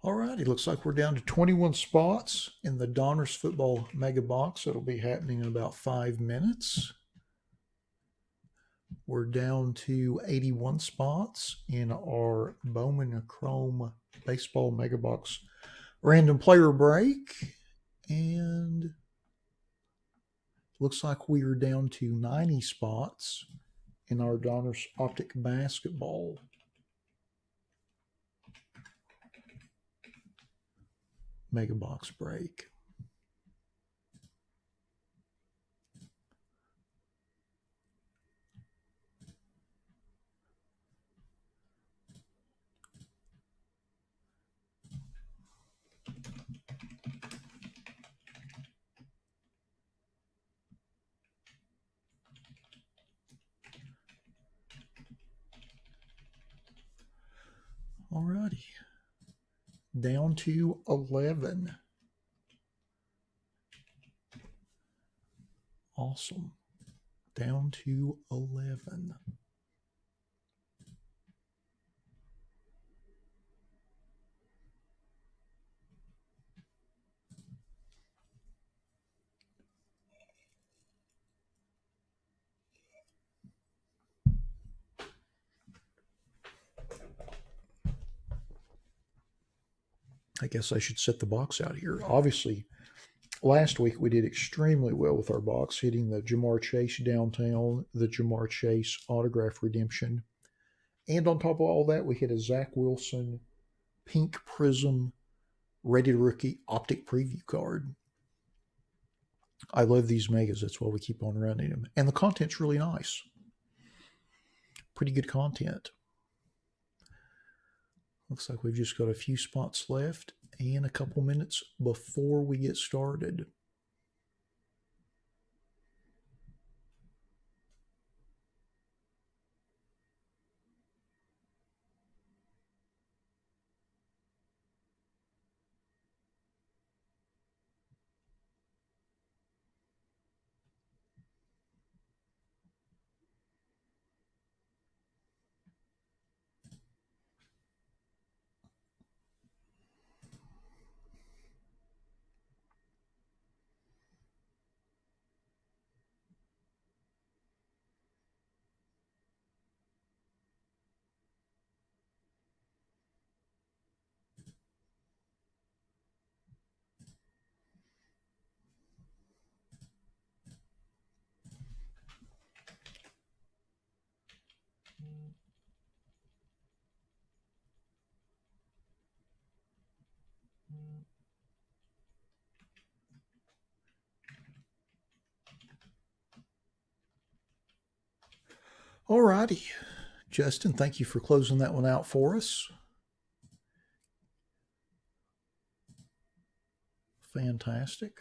Alrighty, looks like we're down to 21 spots in the Donruss Football Mega Box. It'll be happening in about 5 minutes. We're down to 81 spots in our Bowman Chrome Baseball Mega Box Random Player Break. And looks like we are down to 90 spots in our Donruss Optic Basketball. Megabox break. Alrighty. Down to 11. Awesome. Down to 11. I guess I should set the box out here. Obviously, last week we did extremely well with our box, hitting the Jamar Chase downtown, the Jamar Chase autograph redemption. And on top of all that, we hit a Zach Wilson pink prism ready to rookie optic preview card. I love these megas. That's why we keep on running them. And the content's really nice. Pretty good content. Looks like we've just got a few spots left and a couple minutes before we get started. All righty. Justin, thank you for closing that one out for us. Fantastic.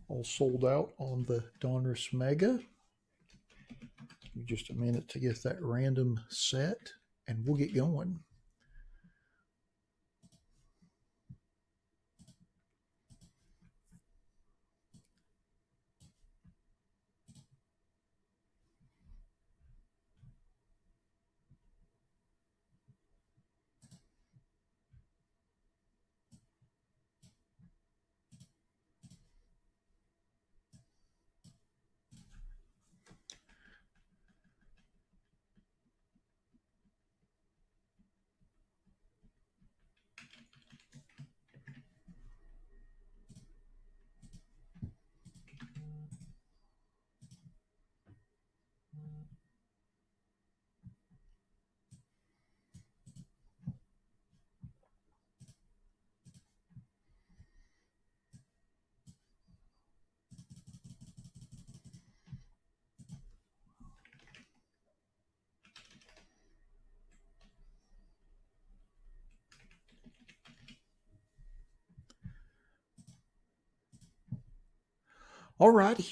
All sold out on the Donruss Mega. Give me just a minute to get that random set, and we'll get going. All righty.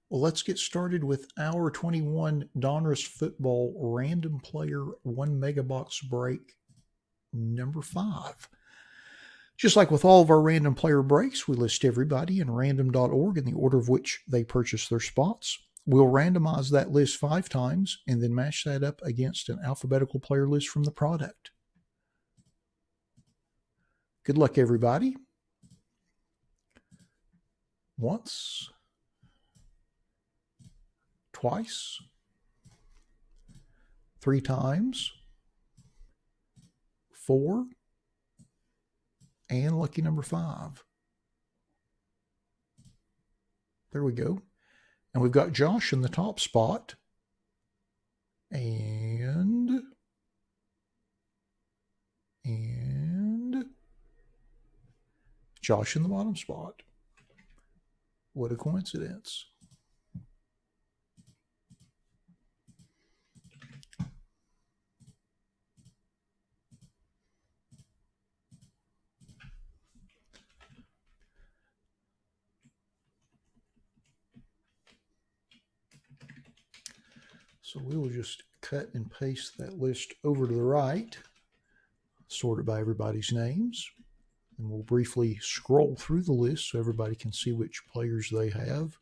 Well, let's get started with our 21 Donruss Football Random Player 1 Megabox break number 5. Just like with all of our random player breaks, we list everybody in random.org in the order of which they purchase their spots. We'll randomize that list 5 times and then match that up against an alphabetical player list from the product. Good luck, everybody. Once, twice, 3 times, 4, and lucky number 5. There we go. And we've got Josh in the top spot. And Josh in the bottom spot. What a coincidence. So we will just cut and paste that list over to the right, sort it by everybody's names, and we'll briefly scroll through the list so everybody can see which players they have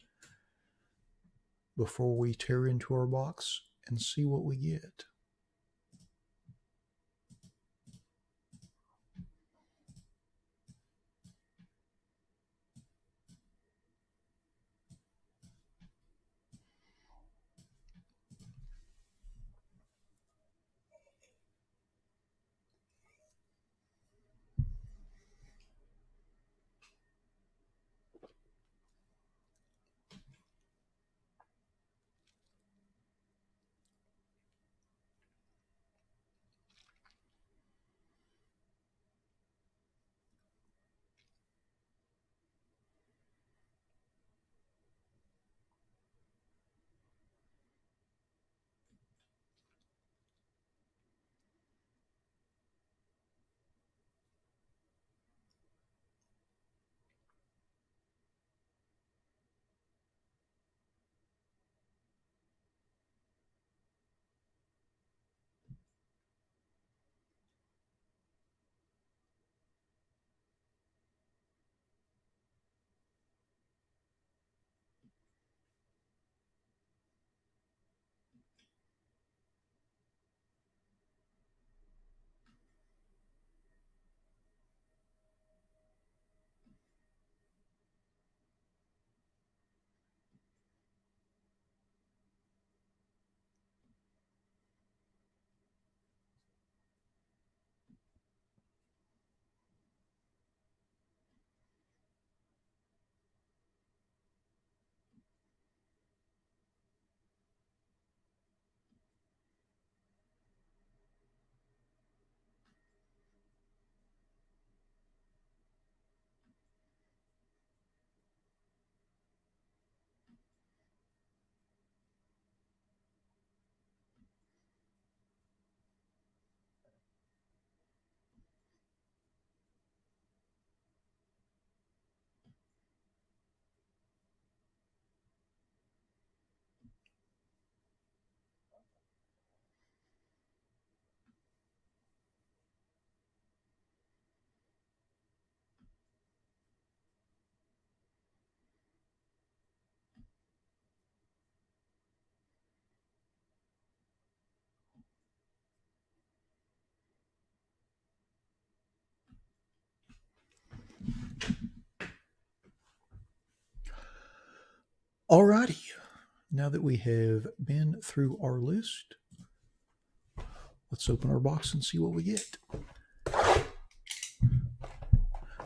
before we tear into our box and see what we get. Alrighty, now that we have been through our list, let's open our box and see what we get.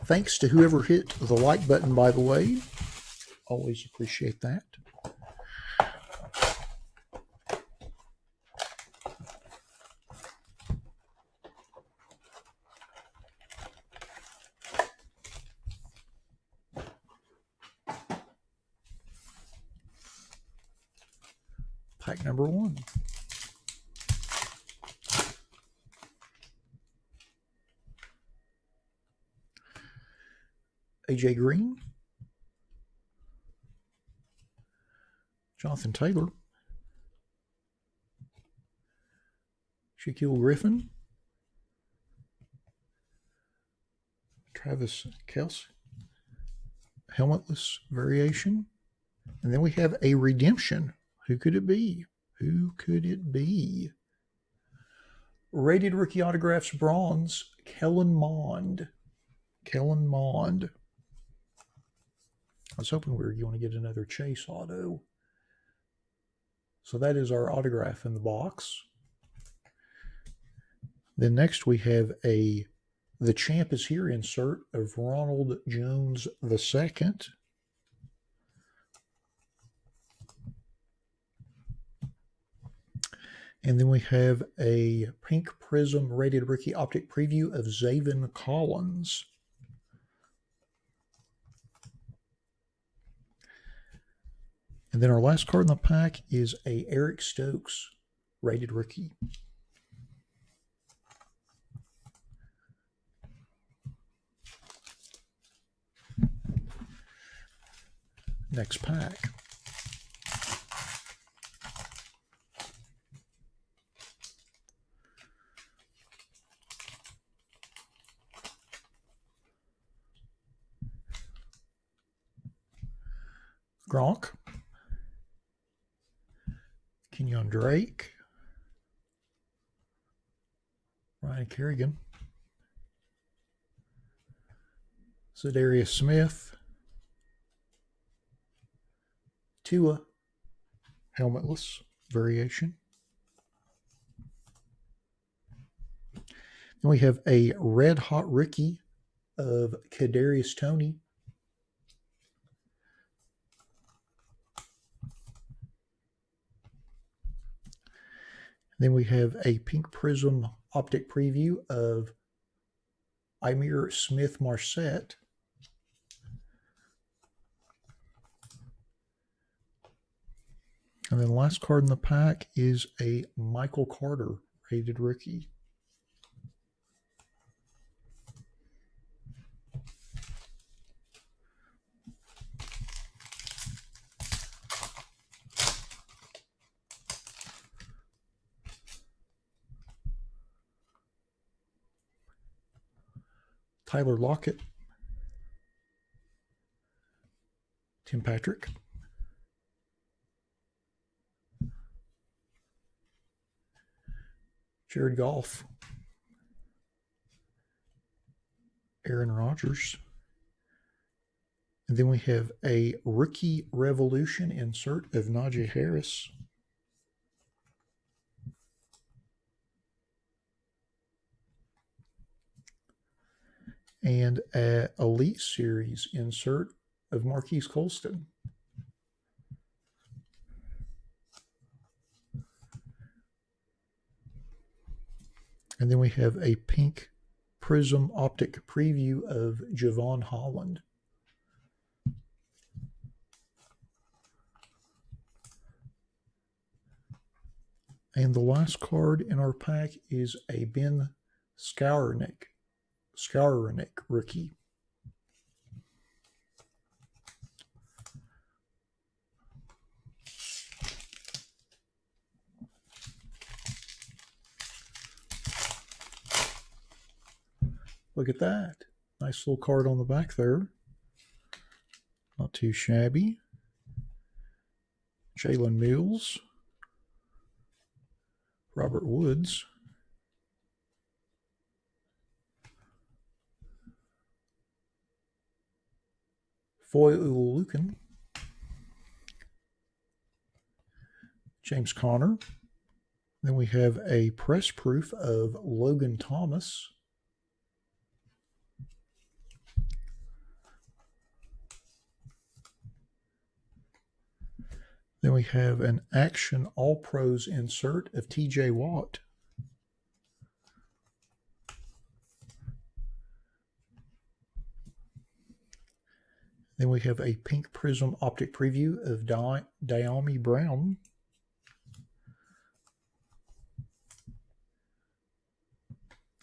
Thanks to whoever hit the like button, by the way. Always appreciate that. Pack number 1. AJ Green, Jonathan Taylor, Shaquille Griffin, Travis Kelce, helmetless variation, and then we have a redemption. Who could it be? Who could it be? Rated rookie autographs bronze, Kellen Mond. Kellen Mond. I was hoping we were going to get another Chase auto. So that is our autograph in the box. Then next we have a The Champ is Here insert of Ronald Jones II. And then we have a Pink Prism rated rookie optic preview of Zaven Collins. And then our last card in the pack is a Eric Stokes rated rookie. Next pack. Gronk. Kenyon Drake. Ryan Kerrigan. Zadarius Smith. Tua. Helmetless variation. Then we have a red hot rookie of Kadarius Toney. Then we have a Pink Prism optic preview of Ihmir Smith-Marsette. And then the last card in the pack is a Michael Carter rated rookie. Tyler Lockett. Tim Patrick. Jared Goff. Aaron Rodgers. And then we have a Rookie Revolution insert of Najee Harris. And an Elite Series insert of Marquise Colston. And then we have a Pink Prism optic preview of Javon Holland. And the last card in our pack is a Ben Skowronek rookie. Look at that. Nice little card on the back there. Not too shabby. Jalen Mills. Robert Woods. Foy Ululukan. James Conner. Then we have a press proof of Logan Thomas. Then we have an Action All-Pros insert of TJ Watt. Then we have a Pink Prism optic preview of Diami Brown.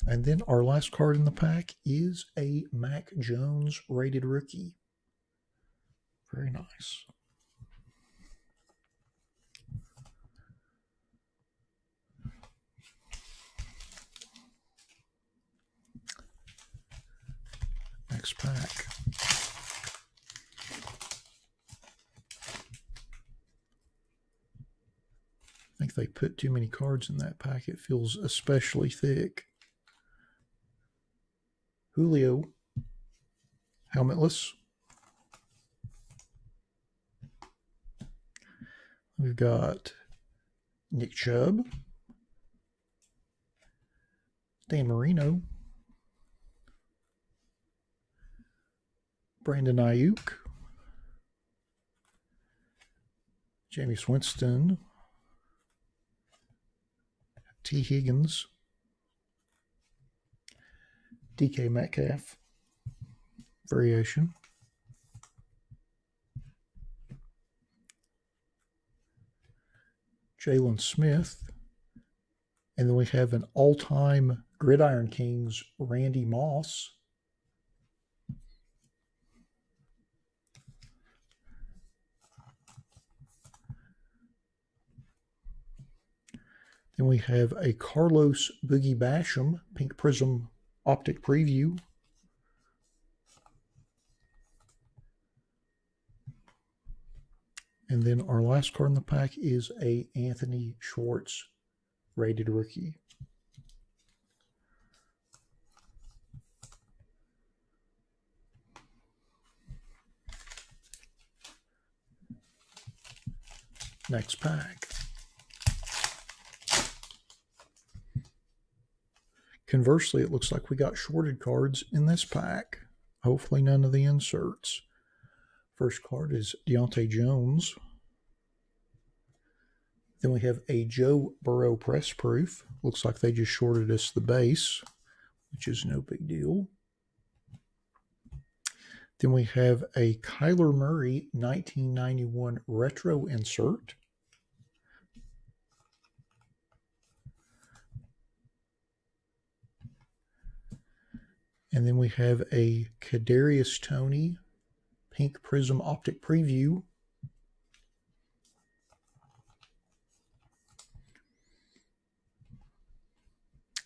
And then our last card in the pack is a Mac Jones rated rookie. Very nice. Next pack. I think they put too many cards in that pack. It feels especially thick. Julio. Helmetless. We've got Nick Chubb. Dan Marino. Brandon Ayuk. Jameis Winston. T. Higgins, DK Metcalf variation, Jalen Smith, and then we have an all-time Gridiron Kings Randy Moss. Then we have a Carlos Boogie Basham Pink Prism Optic Preview. And then our last card in the pack is a Anthony Schwartz rated rookie. Next pack. Conversely, it looks like we got shorted cards in this pack. Hopefully none of the inserts. First card is Deontay Jones. Then we have a Joe Burrow press proof. Looks like they just shorted us the base, which is no big deal. Then we have a Kyler Murray 1991 retro insert. And then we have a Kadarius Toney Pink Prism Optic Preview.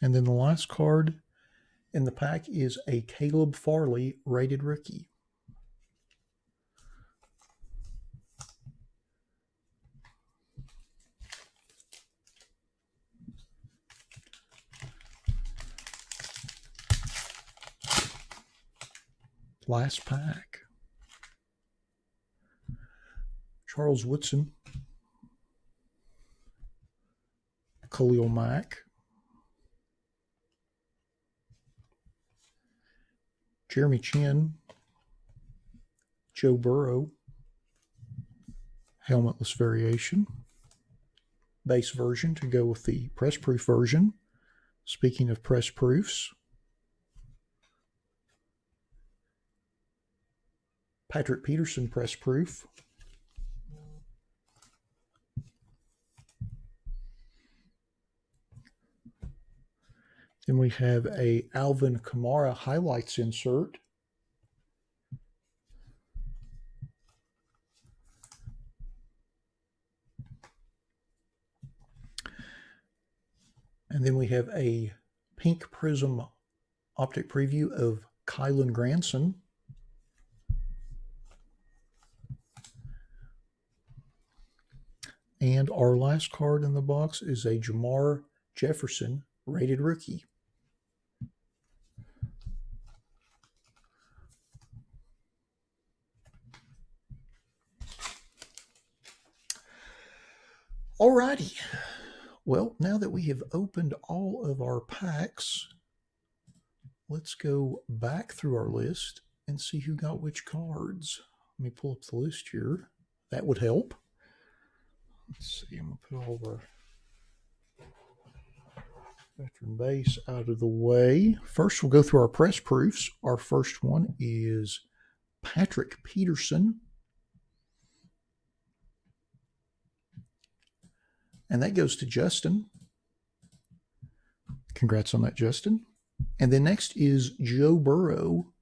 And then the last card in the pack is a Caleb Farley rated rookie. Last pack. Charles Woodson, Khalil Mack, Jeremy Chin, Joe Burrow, helmetless variation, base version to go with the press proof version. Speaking of press proofs, Patrick Peterson press proof. Then we have a Alvin Kamara highlights insert. And then we have a Pink Prism optic preview of Kylan Granson. And our last card in the box is a Jamar Jefferson rated rookie. Alrighty. Well, now that we have opened all of our packs, let's go back through our list and see who got which cards. Let me pull up the list here. That would help. Let's see, I'm going to put all of our veteran base out of the way. First, we'll go through our press proofs. Our first one is Patrick Peterson. And that goes to Justin. Congrats on that, Justin. And then next is Joe Burrow.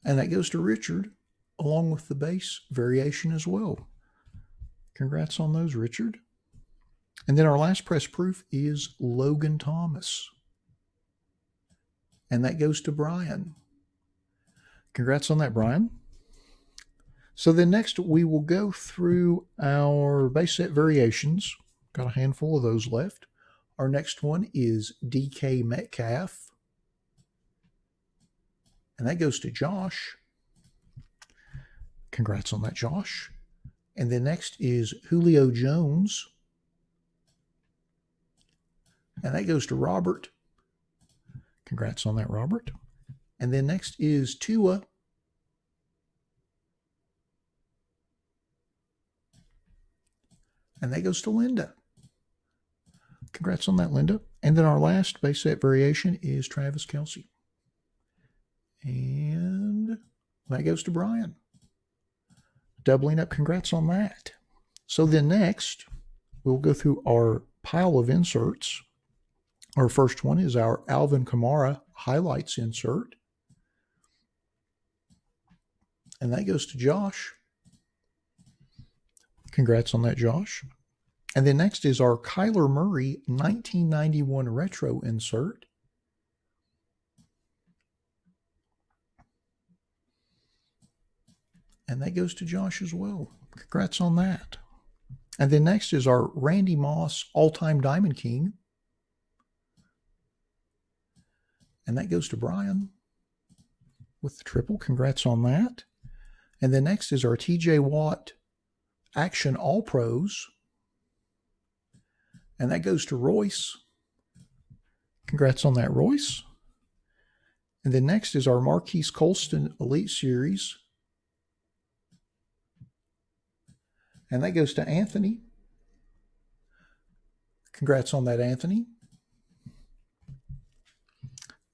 And that goes to Richard, along with the base variation as well. Congrats on those, Richard. And then our last press proof is Logan Thomas. And that goes to Brian. Congrats on that, Brian. So then next we will go through our base set variations. Got a handful of those left. Our next one is DK Metcalf. And that goes to Josh. Congrats on that, Josh. And then next is Julio Jones. And that goes to Robert. Congrats on that, Robert. And then next is Tua. And that goes to Linda. Congrats on that, Linda. And then our last base set variation is Travis Kelsey. And that goes to Brian. Doubling up, congrats on that. So then next, we'll go through our pile of inserts. Our first one is our Alvin Kamara highlights insert. And that goes to Josh. Congrats on that, Josh. And then next is our Kyler Murray 1991 retro insert. And that goes to Josh as well. Congrats on that. And then next is our Randy Moss all-time Diamond King. And that goes to Brian with the triple. Congrats on that. And then next is our TJ Watt Action All-Pros. And that goes to Royce. Congrats on that, Royce. And then next is our Marquise Colston Elite Series. And that goes to Anthony. Congrats on that, Anthony.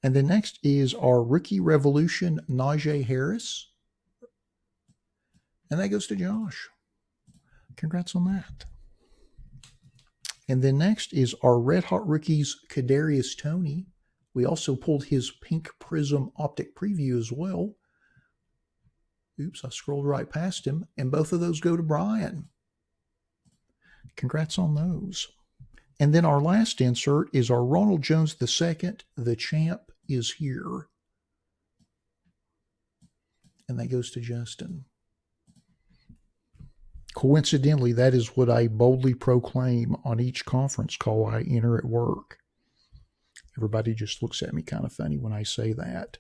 And then next is our Rookie Revolution Najee Harris. And that goes to Josh. Congrats on that. And then next is our Red Hot Rookies Kadarius Toney. We also pulled his Pink Prism Optic Preview as well. Oops, I scrolled right past him. And both of those go to Brian. Congrats on those. And then our last insert is our Ronald Jones II, The Champ Is Here. And that goes to Justin. Coincidentally, that is what I boldly proclaim on each conference call I enter at work. Everybody just looks at me kind of funny when I say that.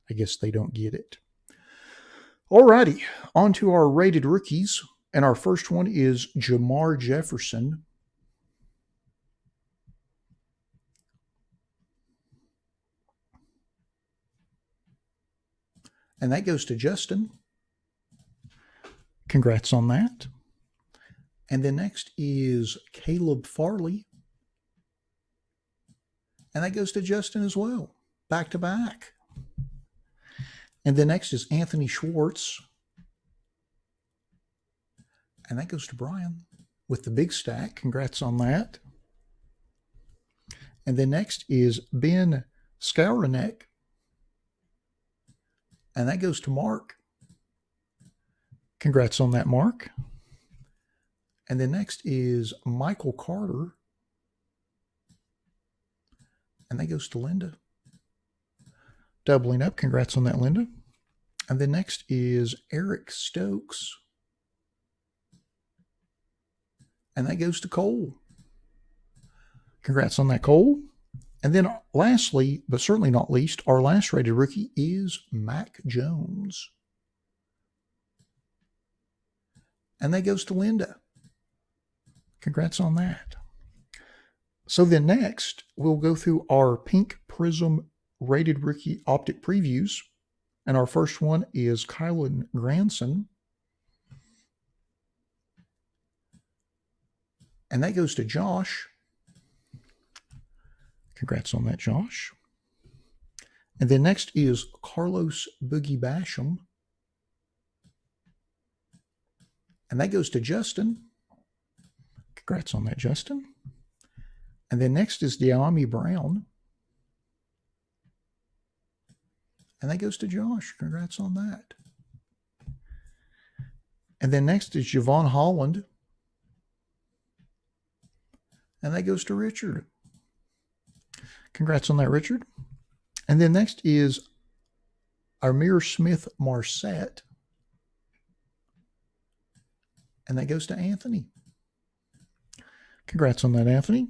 I guess they don't get it. Alrighty, on to our rated rookies. And our first one is Jamar Jefferson. And that goes to Justin. Congrats on that. And then next is Caleb Farley. And that goes to Justin as well. Back to back. And then next is Anthony Schwartz. And that goes to Brian with the big stack. Congrats on that. And then next is Ben Skowronek. And that goes to Mark. Congrats on that, Mark. And then next is Michael Carter. And that goes to Linda. Doubling up. Congrats on that, Linda. And then next is Eric Stokes. And that goes to Cole. Congrats on that, Cole. And then lastly, but certainly not least, our last rated rookie is Mac Jones. And that goes to Linda. Congrats on that. So then next, we'll go through our Pink Prism rated rookie optic previews. And our first one is Kylan Granson. And that goes to Josh. Congrats on that, Josh. And then next is Carlos Boogie Basham. And that goes to Justin. Congrats on that, Justin. And then next is De'Ami Brown. And that goes to Josh. Congrats on that. And then next is Javon Holland. And that goes to Richard. Congrats on that, Richard. And then next is Amir Smith Marset. And that goes to Anthony. Congrats on that, Anthony.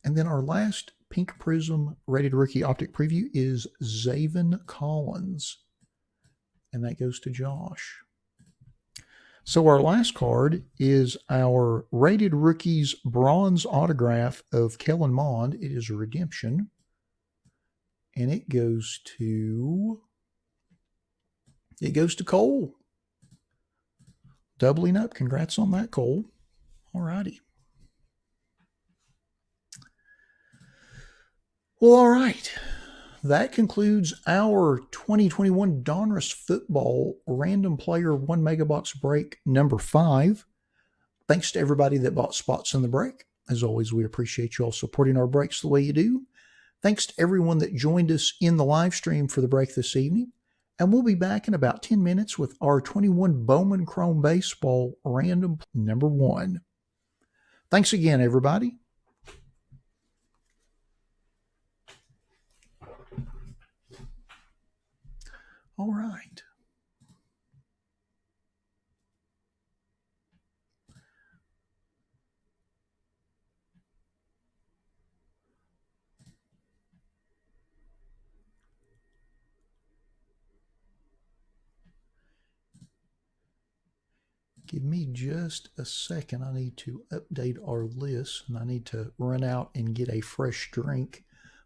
And then our last Pink Prism rated rookie optic preview is Zaven Collins. And that goes to Josh. So our last card is our rated rookies bronze autograph of Kellen Mond. It is a redemption. And it goes to Cole. Doubling up. Congrats on that, Cole. All righty. Well, all right. That concludes our 2021 Donruss Football Random Player 1 Megabox break number 5. Thanks to everybody that bought spots in the break. As always, we appreciate you all supporting our breaks the way you do. Thanks to everyone that joined us in the live stream for the break this evening. And we'll be back in about 10 minutes with our 21 Bowman Chrome Baseball Random number 1. Thanks again, everybody. All right. Give me just a second. I need to update our list, and I need to run out and get a fresh drink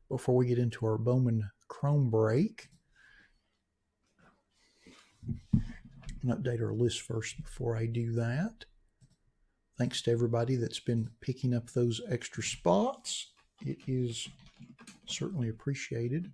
before we get into our Bowman Chrome break. And update our list first before I do that. Thanks to everybody that's been picking up those extra spots. It is certainly appreciated.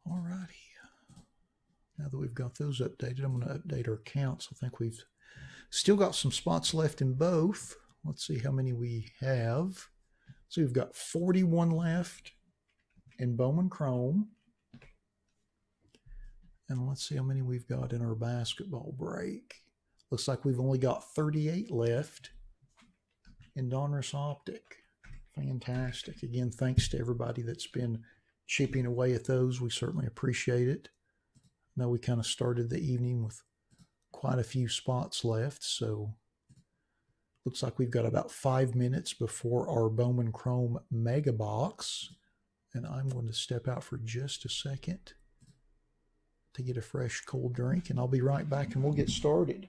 All righty. Now that we've got those updated, I'm going to update our counts. I think we've still got some spots left in both. Let's see how many we have. So we've got 41 left in Bowman Chrome. And let's see how many we've got in our basketball break. Looks like we've only got 38 left in Donruss Optic. Fantastic. Again, thanks to everybody that's been chipping away at those. We certainly appreciate it. Now we kind of started the evening with quite a few spots left, so looks like we've got about 5 minutes before our Bowman Chrome Megabox, and I'm going to step out for just a second to get a fresh cold drink, and I'll be right back and we'll get started.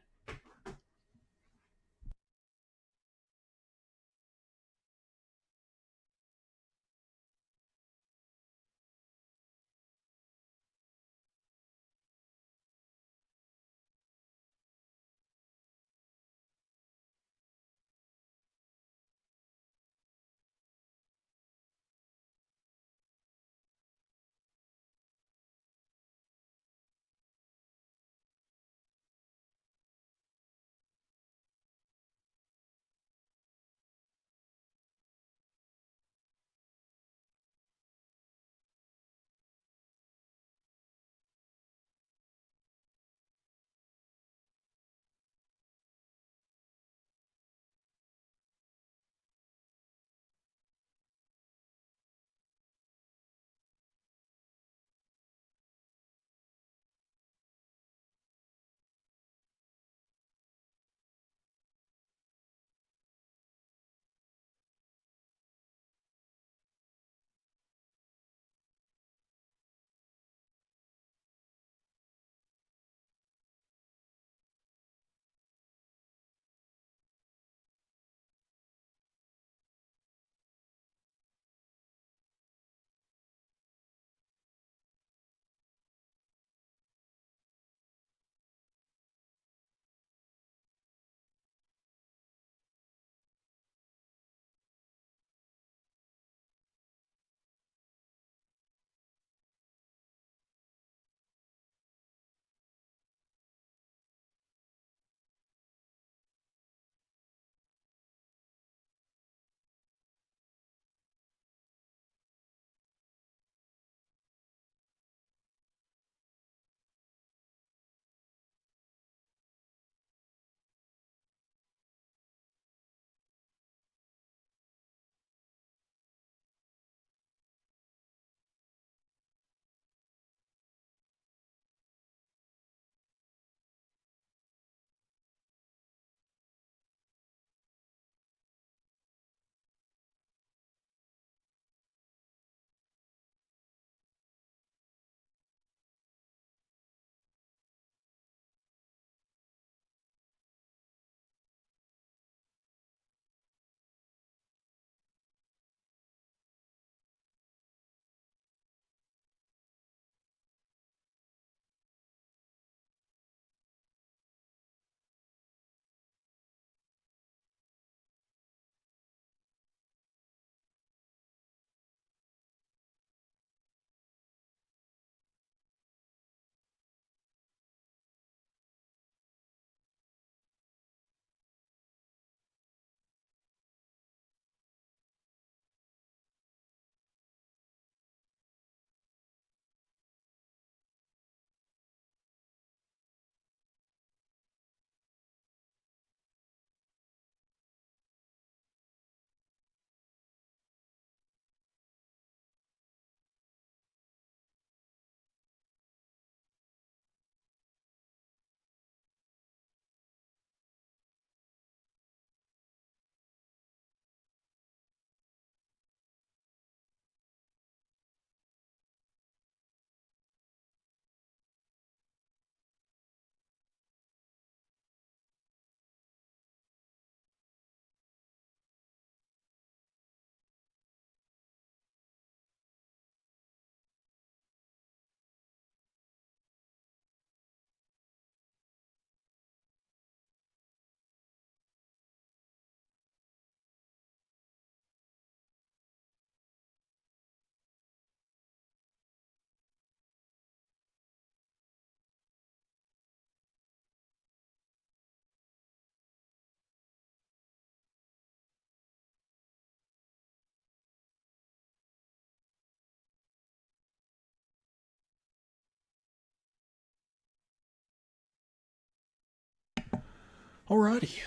Alrighty.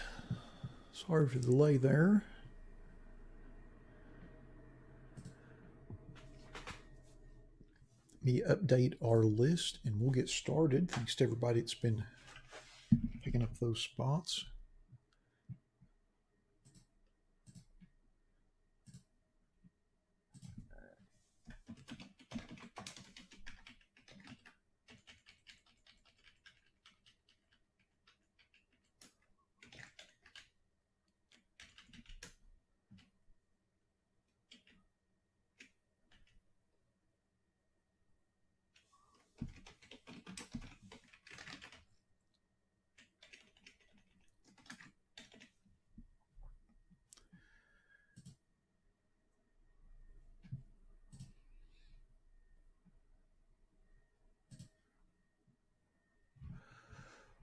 Sorry for the delay there. Let me update our list and we'll get started. Thanks to everybody that's been picking up those spots.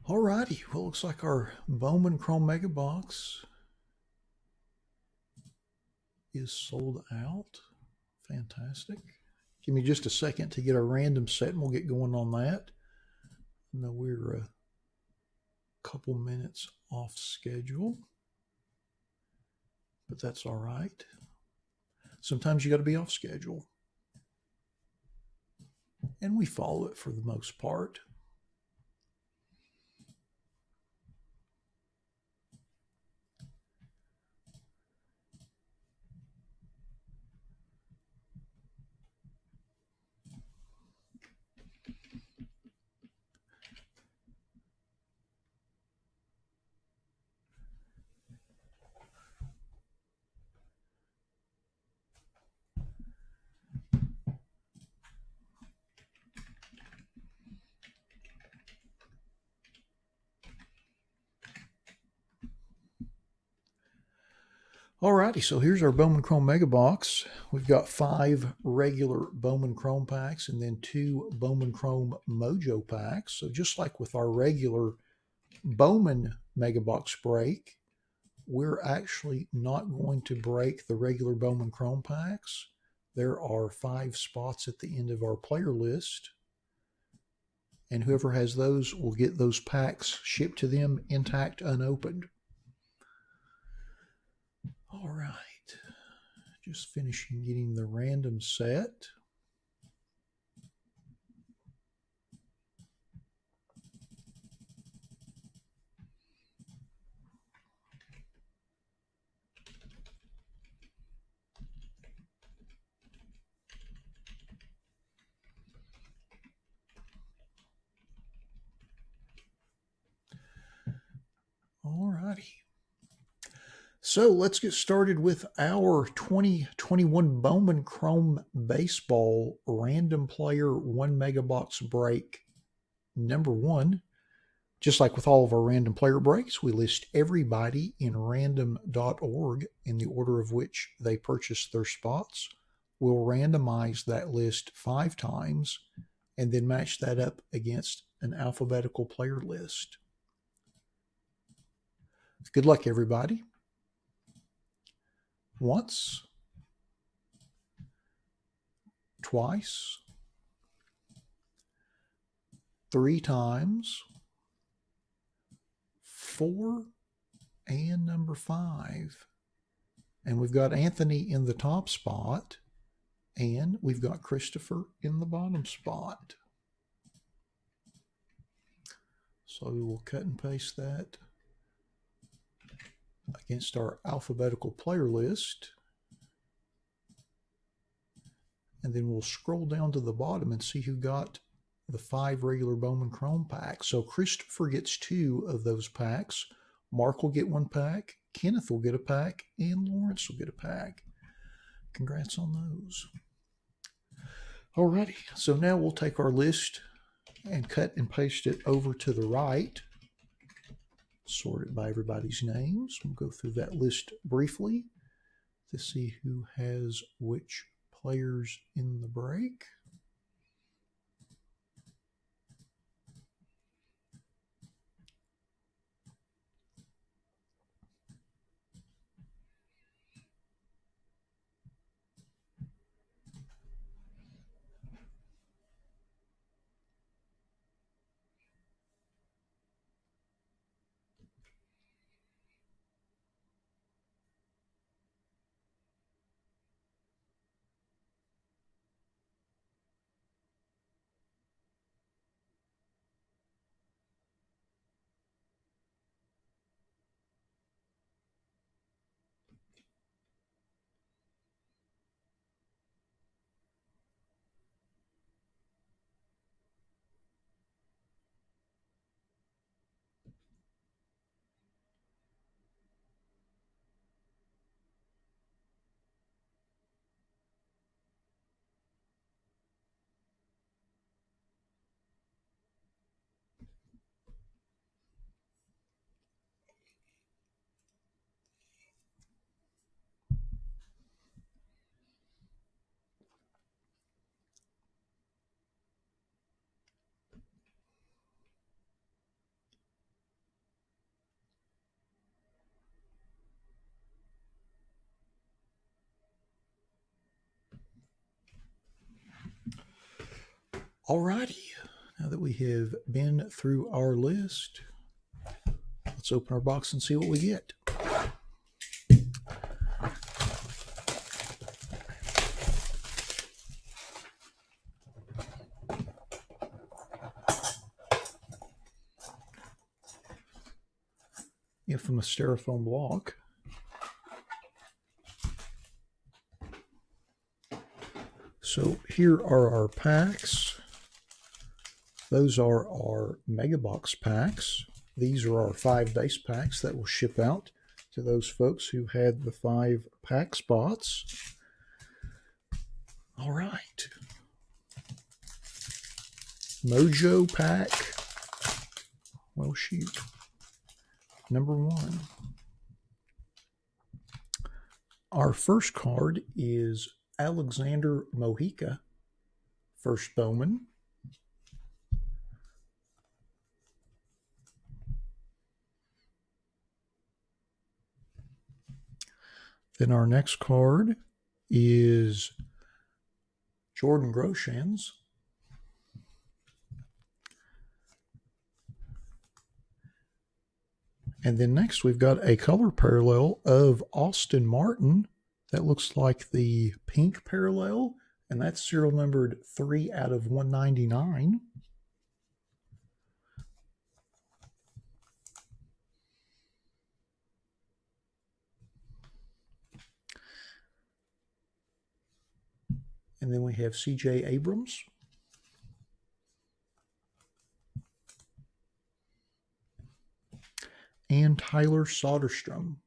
Alrighty, well, looks like our Bowman Chrome Megabox is sold out. Fantastic. Give me just a second to get our random set and we'll get going on that. I know we're a couple minutes off schedule, but that's all right. Sometimes you got to be off schedule. And we follow it for the most part. Alrighty, so here's our Bowman Chrome Megabox. We've got 5 regular Bowman Chrome packs and then 2 Bowman Chrome Mojo packs. So just like with our regular Bowman Megabox break, we're actually not going to break the regular Bowman Chrome packs. There are 5 spots at the end of our player list, and whoever has those will get those packs shipped to them intact, unopened. All right, just finishing getting the random set. All righty. So let's get started with our 2021 Bowman Chrome Baseball Random Player 1 Megabox break number 1. Just like with all of our random player breaks, we list everybody in random.org in the order of which they purchased their spots. We'll randomize that list 5 times and then match that up against an alphabetical player list. Good luck, everybody. Once, twice, 3 times, 4, and number 5. And we've got Anthony in the top spot, and we've got Christopher in the bottom spot. So we will cut and paste that against our alphabetical player list. And then we'll scroll down to the bottom and see who got the 5 regular Bowman Chrome packs. So Christopher gets 2 of those packs. Mark will get 1 pack. Kenneth will get a pack. And Lawrence will get a pack. Congrats on those. Alrighty, so now we'll take our list and cut and paste it over to the right. Sort it by everybody's names. We'll go through that list briefly to see who has which players in the break. Alrighty, now that we have been through our list, let's open our box and see what we get. Infamous styrofoam block. So here are our packs. Those are our Megabox packs. These are our 5 base packs that will ship out to those folks who had the 5 pack spots. All right. Mojo pack. Well, shoot. Number 1. Our first card is Alexander Mojica, first Bowman. Then our next card is Jordan Groshans. And then next we've got a color parallel of Austin Martin. That looks like the pink parallel, and that's serial numbered 3 out of 199. And then we have C.J. Abrams. And Tyler Soderstrom.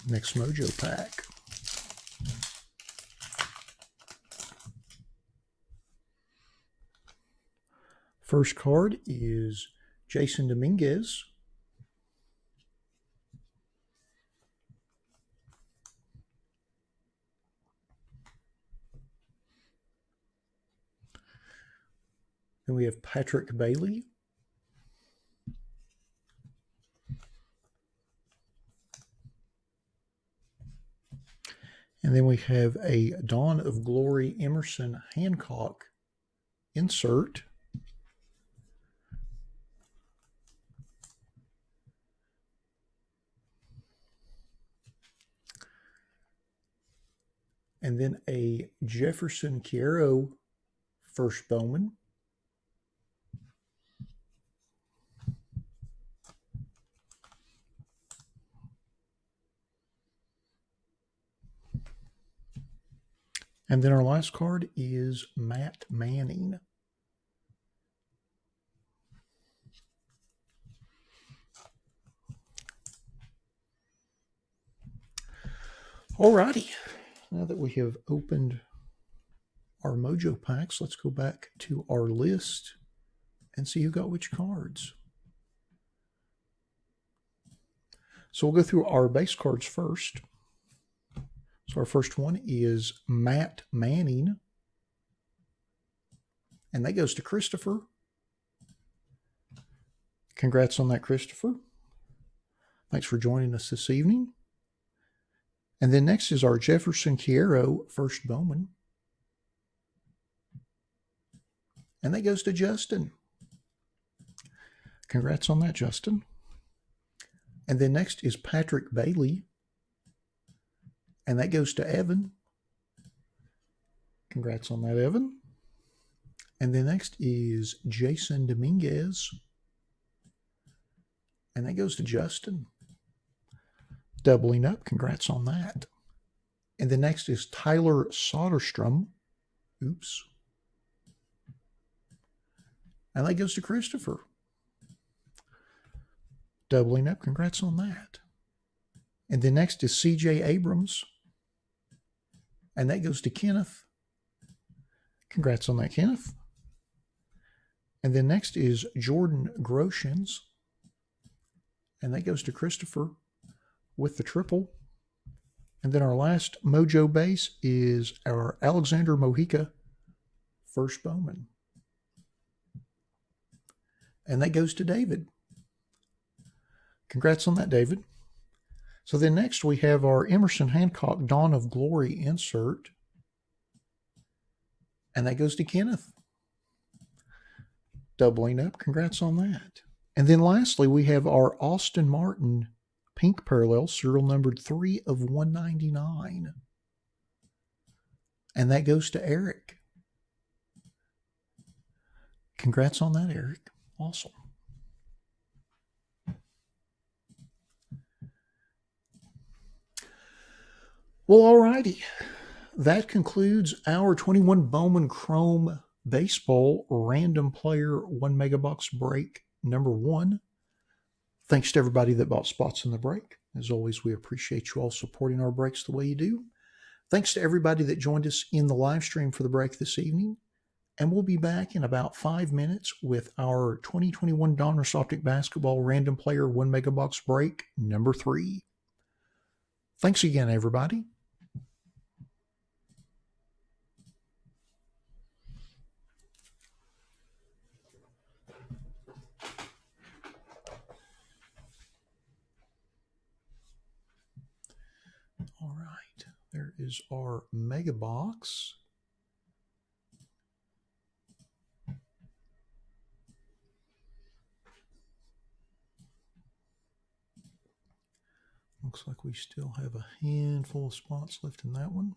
Next Mojo pack. First card is Jason Dominguez. Then we have Patrick Bailey. And then we have a Dawn of Glory Emerson Hancock insert. And then a Jefferson Quiero first Bowman. And then our last card is Matt Manning. Alrighty, now that we have opened our Mojo packs, let's go back to our list and see who got which cards. So we'll go through our base cards first. So our first one is Matt Manning, and that goes to Christopher. Congrats on that, Christopher. Thanks for joining us this evening. And then next is our Jefferson Quiero first Bowman, and that goes to Justin. Congrats on that, Justin. And then next is Patrick Bailey, and that goes to Evan. Congrats on that, Evan. And then next is Jason Dominguez, and that goes to Justin. Doubling up. Congrats on that. And the next is Tyler Soderstrom. Oops. And that goes to Christopher. Doubling up. Congrats on that. And the next is C.J. Abrams. And that goes to Kenneth. Congrats on that, Kenneth. And then next is Jordan Groshans. And that goes to Christopher with the triple. And then our last Mojo base is our Alexander Mojica first Bowman. And that goes to David. Congrats on that, David. So then next we have our Emerson Hancock Dawn of Glory insert. And that goes to Kenneth. Doubling up. Congrats on that. And then lastly, we have our Austin Martin pink parallel, serial numbered 3 of 199. And that goes to Eric. Congrats on that, Eric. Awesome. Well, alrighty. That concludes our 21 Bowman Chrome Baseball Random Player 1 Megabox break number 1. Thanks to everybody that bought spots in the break. As always, we appreciate you all supporting our breaks the way you do. Thanks to everybody that joined us in the live stream for the break this evening. And we'll be back in about 5 minutes with our 2021 Donruss Optic Basketball Random Player 1 Megabox break number 3. Thanks again, everybody. All right, there is our Megabox. Looks like we still have a handful of spots left in that one.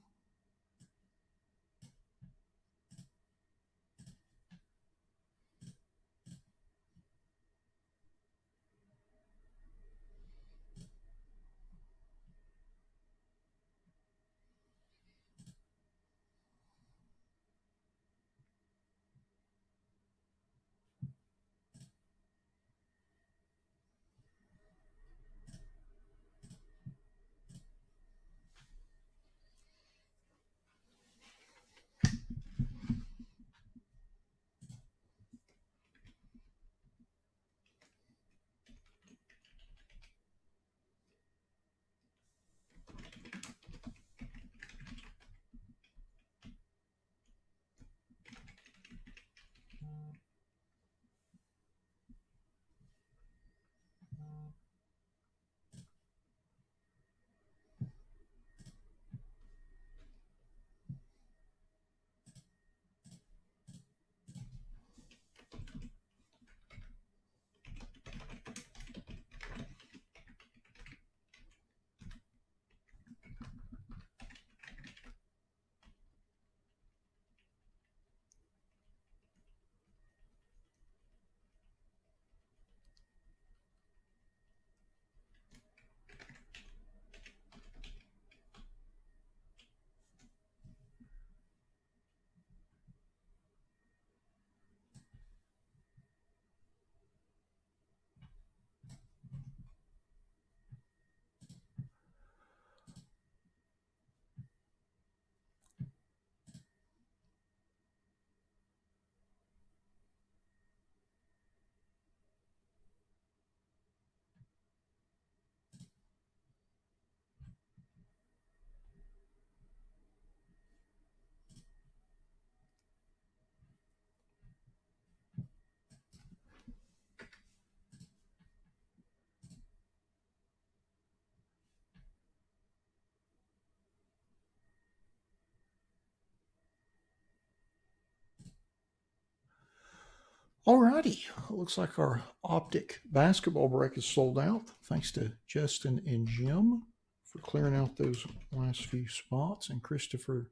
Alrighty, looks like our Optic basketball break is sold out. Thanks to Justin and Jim for clearing out those last few spots, and Christopher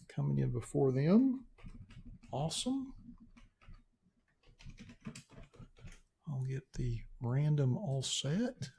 coming in before them. Awesome. I'll get the random all set.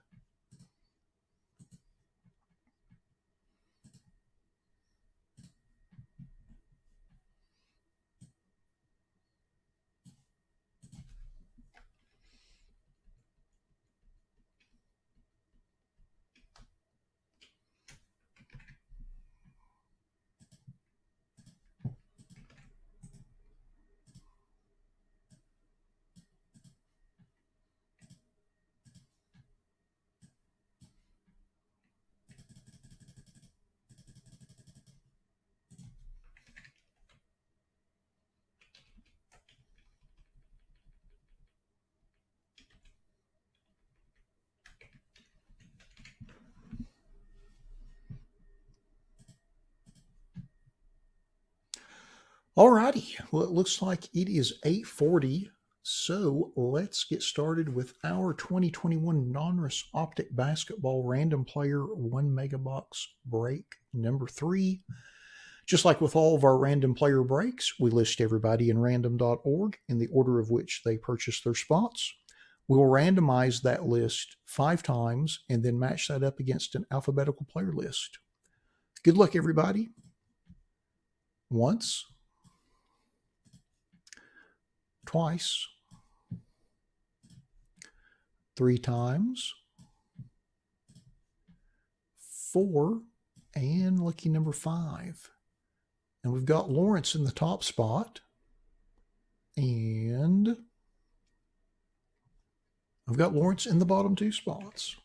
Alrighty, well, it looks like it is 8:40, so let's get started with our 2021 Donruss Optic Basketball Random Player 1 Megabox break number 3. Just like with all of our random player breaks, we list everybody in random.org in the order of which they purchased their spots. We'll randomize that list 5 times and then match that up against an alphabetical player list. Good luck, everybody. Once, twice, 3 times, 4, and lucky number 5. And we've got Lawrence in the top spot, and I've got Lawrence in the bottom 2 spots.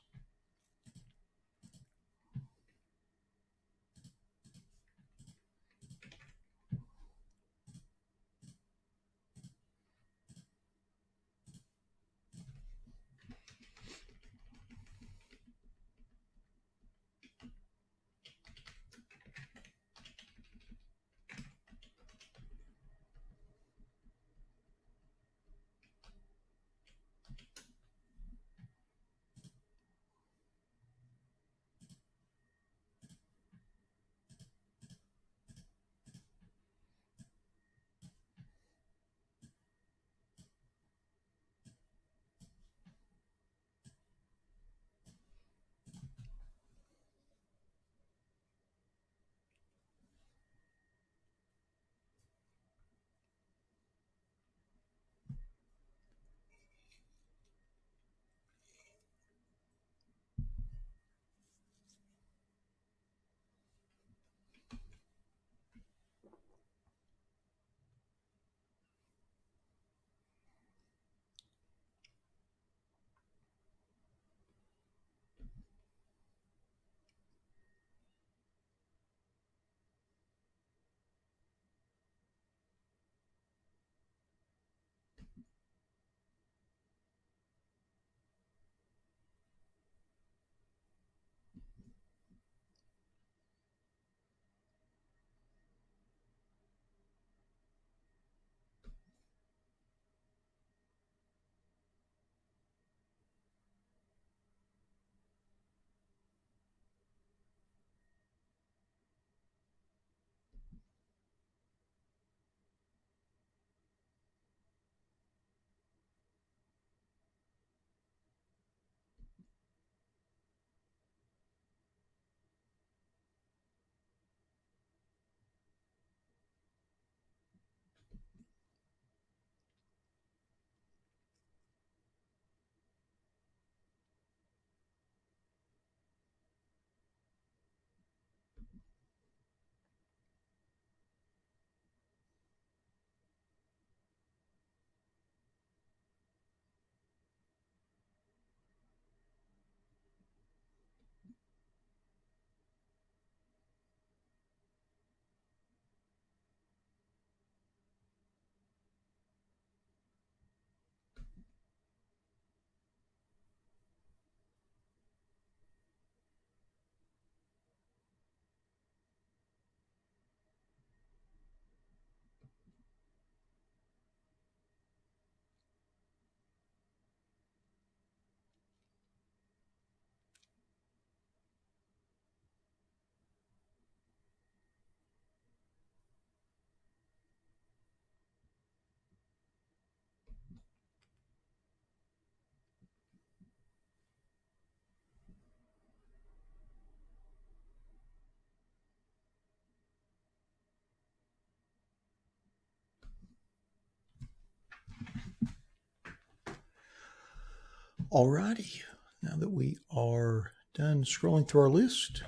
Alrighty, now that we are done scrolling through our list,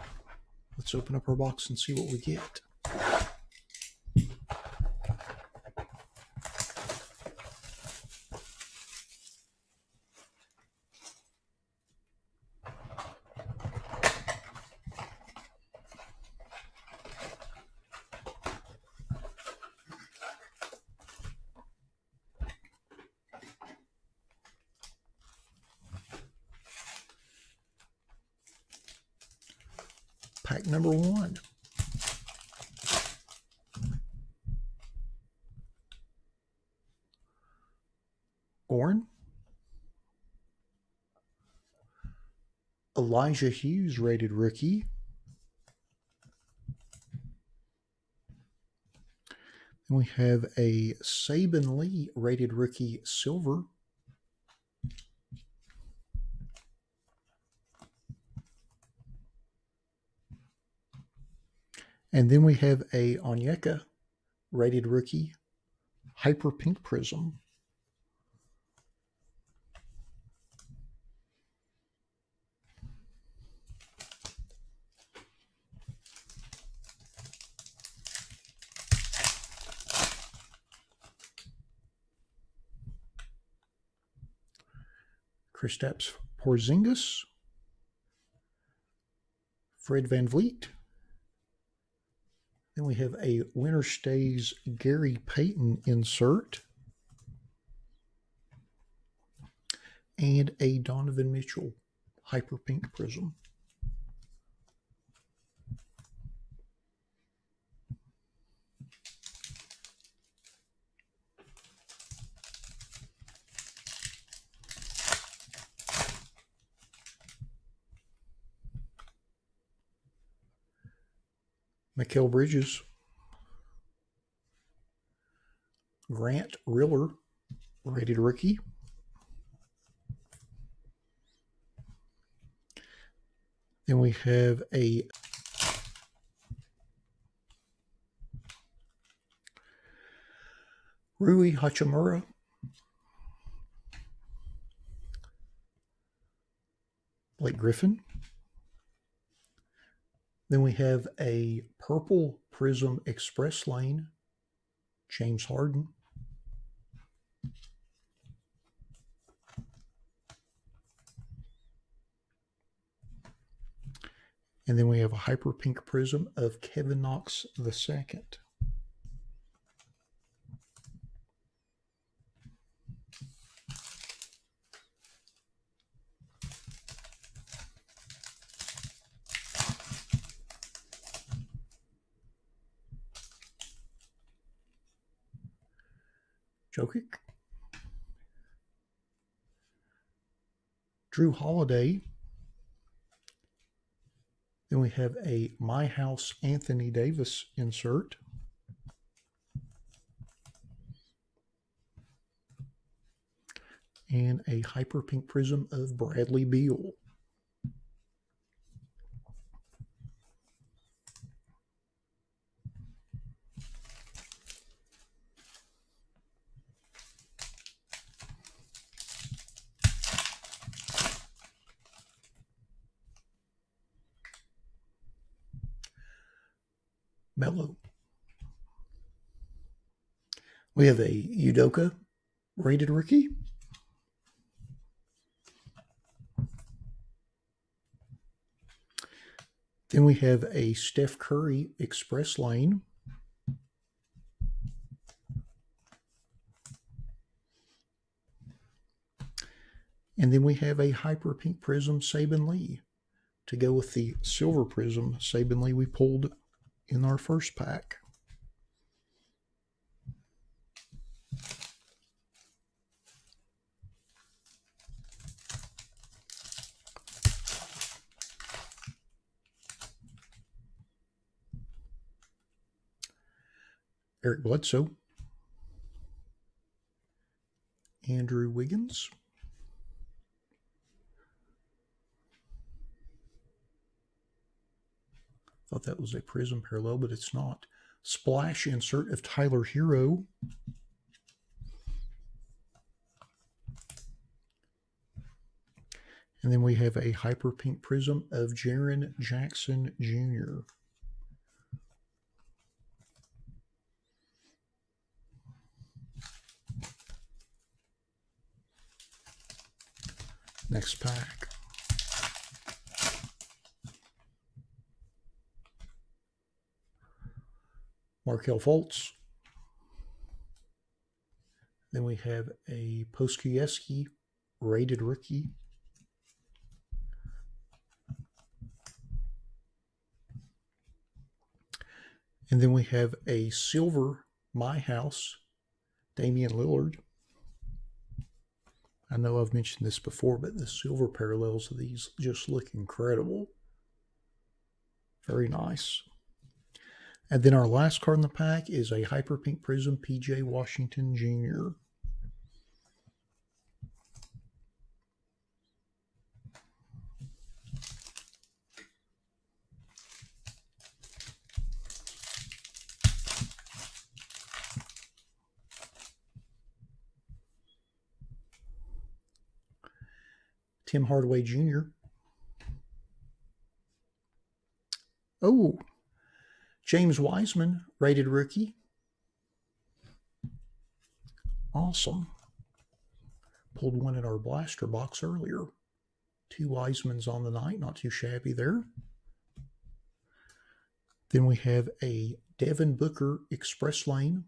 let's open up our box and see what we get. Pack number 1. Goran. Elijah Hughes, rated rookie. And we have a Saban Lee, rated rookie, silver. And then we have a Onyeka, rated rookie, hyper pink prism. Kristaps Porzingis, Fred VanVleet. Then we have a Winter Stays Gary Payton insert. And a Donovan Mitchell hyper pink prism. Mikal Bridges, Grant Riller, rated rookie. Then we have a Rui Hachimura, Blake Griffin. Then we have a Purple Prism Express Lane, James Harden. And then we have a Hyper Pink Prism of Kevin Knox II. Jokic. Drew Holiday. Then we have a My House Anthony Davis insert. And a Hyper Pink Prism of Bradley Beal. Melo. We have a Udoka rated rookie. Then we have a Steph Curry Express Lane. And then we have a Hyper Pink Prism Saban Lee to go with the Silver Prism Saban Lee we pulled in our first pack. Eric Bledsoe. Andrew Wiggins. Thought that was a prism parallel, but it's not. Splash insert of Tyler Hero. And then we have a Hyper Pink Prism of Jaren Jackson Jr. Next pack. Markelle Fultz. Then we have a Poskieski rated rookie. And then we have a silver My House Damian Lillard. I know I've mentioned this before, but the silver parallels of these just look incredible. Very nice. And then our last card in the pack is a Hyper Pink Prism PJ Washington Jr. Tim Hardaway Jr. Oh, James Wiseman, rated rookie. Awesome. Pulled one in our blaster box earlier. 2 Wisemans on the night, not too shabby there. Then we have a Devin Booker Express Lane.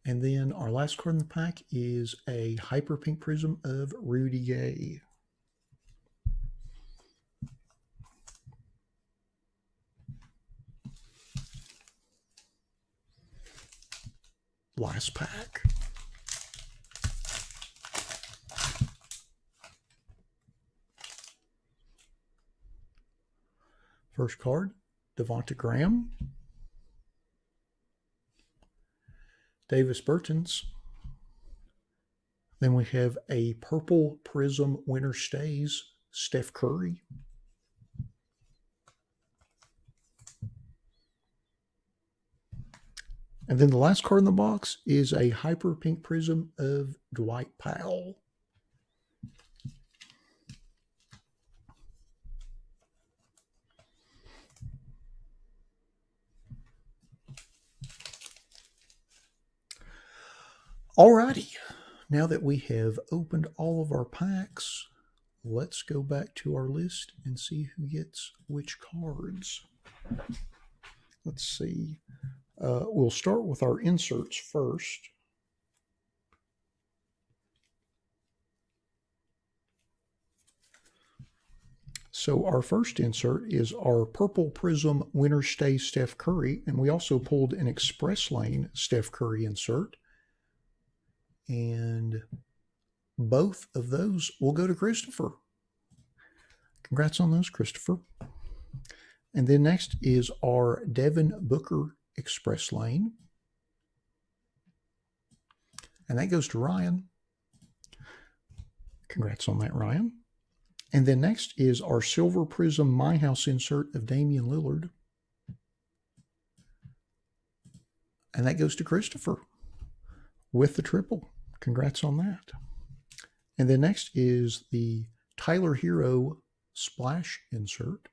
And then our last card in the pack is a Hyper Pink Prism of Rudy Gay. Last pack. First card, Devonta Graham. Davis Bertans. Then we have a Purple Prism Winter Stays, Steph Curry. And then the last card in the box is a Hyper Pink Prism of Dwight Powell. Alrighty, now that we have opened all of our packs, let's go back to our list and see who gets which cards. Let's see. We'll start with our inserts first. So our first insert is our Purple Prism Winter Stay Steph Curry, and we also pulled an Express Lane Steph Curry insert. And both of those will go to Christopher. Congrats on those, Christopher. And then next is our Devin Booker Express Lane. And that goes to Ryan. Congrats on that, Ryan. And then next is our Silver Prism My House insert of Damian Lillard. And that goes to Christopher with the triple. Congrats on that. And then next is the Tyler Hero Splash insert.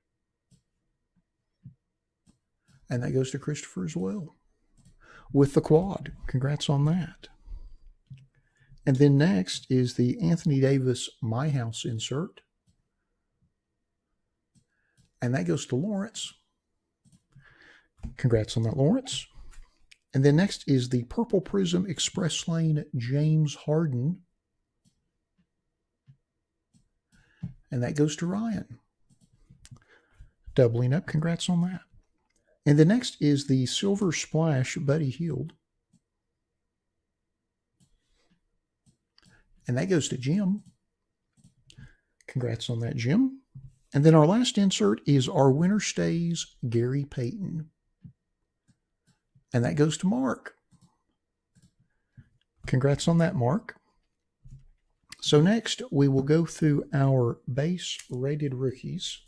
And that goes to Christopher as well with the quad. Congrats on that. And then next is the Anthony Davis My House insert. And that goes to Lawrence. Congrats on that, Lawrence. And then next is the Purple Prism Express Lane James Harden. And that goes to Ryan. Doubling up. Congrats on that. And the next is the Silver Splash Buddy Hield. And that goes to Jim. Congrats on that, Jim. And then our last insert is our Winter Stays Gary Payton. And that goes to Mark. Congrats on that, Mark. So next, we will go through our base rated rookies.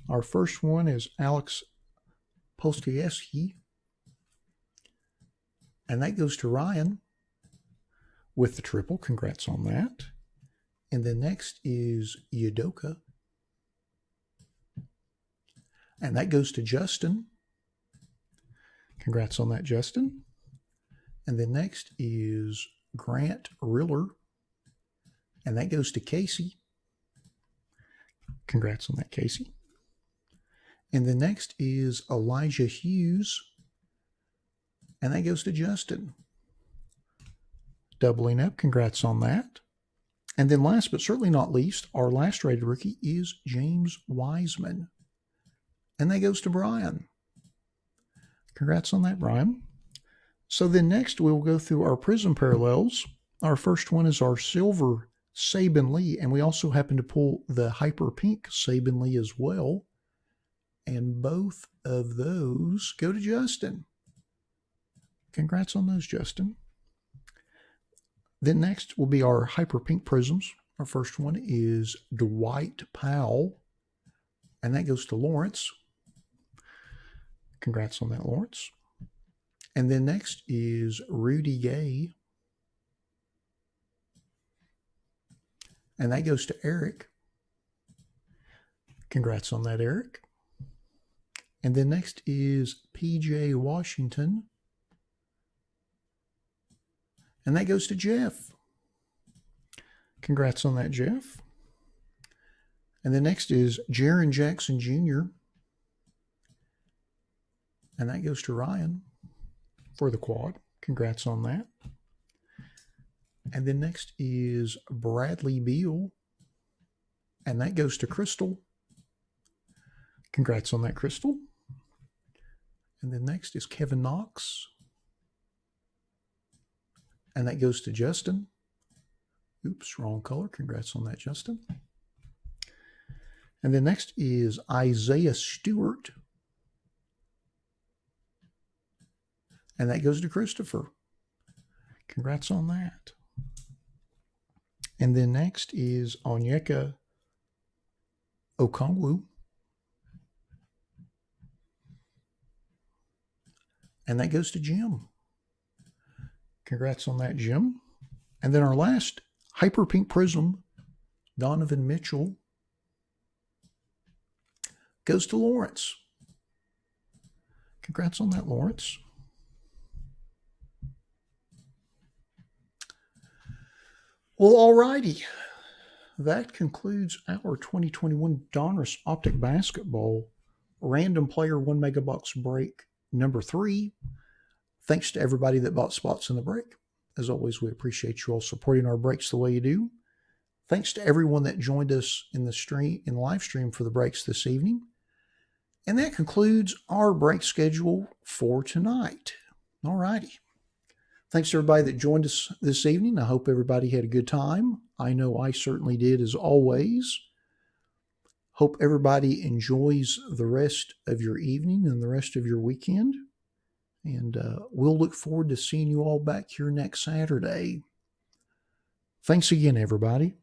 Our first one is Alex Polstieski. And that goes to Ryan with the triple. Congrats on that. And then next is Udoka. And that goes to Justin. Congrats on that, Justin. And then next is Grant Riller. And that goes to Casey. Congrats on that, Casey. And then next is Elijah Hughes. And that goes to Justin. Doubling up. Congrats on that. And then last but certainly not least, our last rated rookie is James Wiseman. And that goes to Brian. Congrats on that, Brian. So then next we'll go through our Prism parallels. Our first one is our silver Sabin Lee, and we also happen to pull the hyper pink Sabin Lee as well. And both of those go to Justin. Congrats on those, Justin. Then next will be our hyper pink prisms. Our first one is Dwight Powell, and that goes to Lawrence. Congrats on that, Lawrence. And then next is Rudy Gay, and that goes to Eric. Congrats on that, Eric. And then next is PJ Washington, and that goes to Jeff. Congrats on that, Jeff. And then next is Jaron Jackson Jr., and that goes to Ryan for the quad. Congrats on that. And then next is Bradley Beal, and that goes to Crystal. Congrats on that, Crystal. And then next is Kevin Knox, and that goes to Justin. Oops, wrong color. Congrats on that, Justin. And then next is Isaiah Stewart, and that goes to Christopher. Congrats on that. And then next is Onyeka Okongwu, and that goes to Jim. Congrats on that, Jim. And then our last hyper pink prism, Donovan Mitchell, goes to Lawrence. Congrats on that, Lawrence. Well, alrighty. That concludes our 2021 Donruss Optic Basketball Random Player 1 Megabox break number 3. Thanks to everybody that bought spots in the break. As always, we appreciate you all supporting our breaks the way you do. Thanks to everyone that joined us in the live stream for the breaks this evening. And that concludes our break schedule for tonight. Alrighty. Thanks to everybody that joined us this evening. I hope everybody had a good time. I know I certainly did, as always. Hope everybody enjoys the rest of your evening and the rest of your weekend. And we'll look forward to seeing you all back here next Saturday. Thanks again, everybody.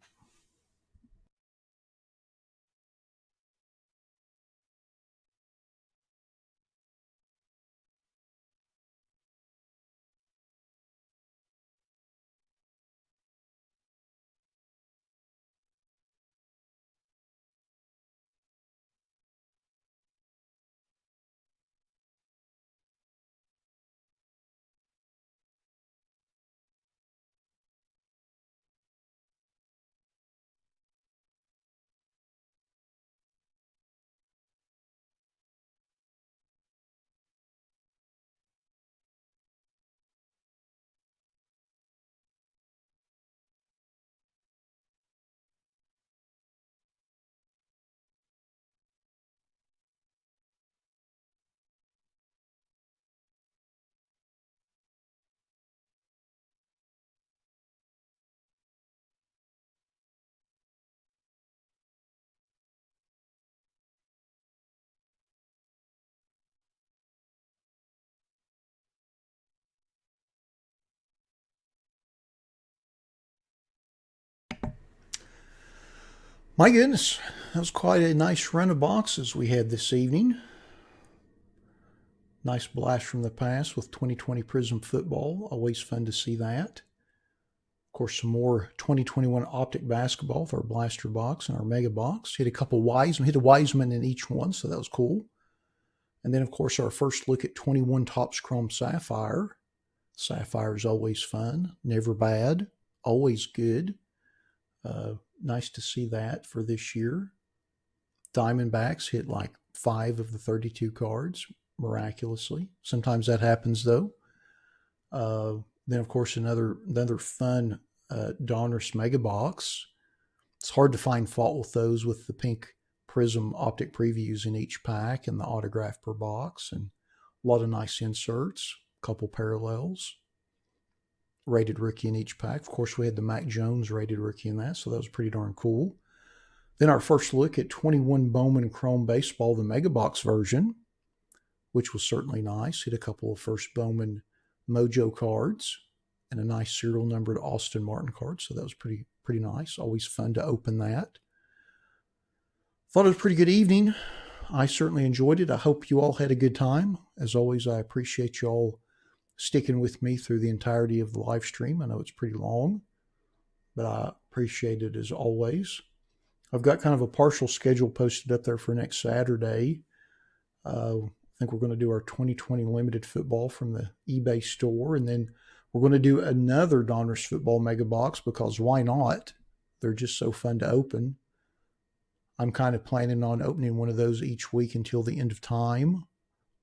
My goodness, that was quite a nice run of boxes we had this evening. Nice blast from the past with 2020 Prism football. Always fun to see that. Of course, some more 2021 Optic basketball with our blaster box and our mega box. Hit a couple Wiseman, hit a Wiseman in each one, so that was cool. And then, of course, our first look at 21 Topps Chrome Sapphire. Sapphire is always fun, never bad, always good. Nice to see that for this year. Diamondbacks hit like 5 of the 32 cards, miraculously. Sometimes that happens, though. Then, of course, another fun Donruss Megabox. It's hard to find fault with those with the pink Prism optic previews in each pack and the autograph per box, and a lot of nice inserts, a couple parallels. Rated rookie in each pack. Of course, we had the Mac Jones rated rookie in that, so that was pretty darn cool. Then our first look at 21 Bowman Chrome Baseball, the Megabox version, which was certainly nice. Hit a couple of first Bowman Mojo cards and a nice serial numbered Austin Martin card, so that was pretty nice. Always fun to open that. Thought it was a pretty good evening. I certainly enjoyed it. I hope you all had a good time. As always, I appreciate you all sticking with me through the entirety of the live stream. I know it's pretty long, but I appreciate it as always. I've got kind of a partial schedule posted up there for next Saturday. I think we're going to do our 2020 limited football from the eBay store, and then we're going to do another Donruss football mega box, because why not? They're just so fun to open. I'm kind of planning on opening one of those each week until the end of time.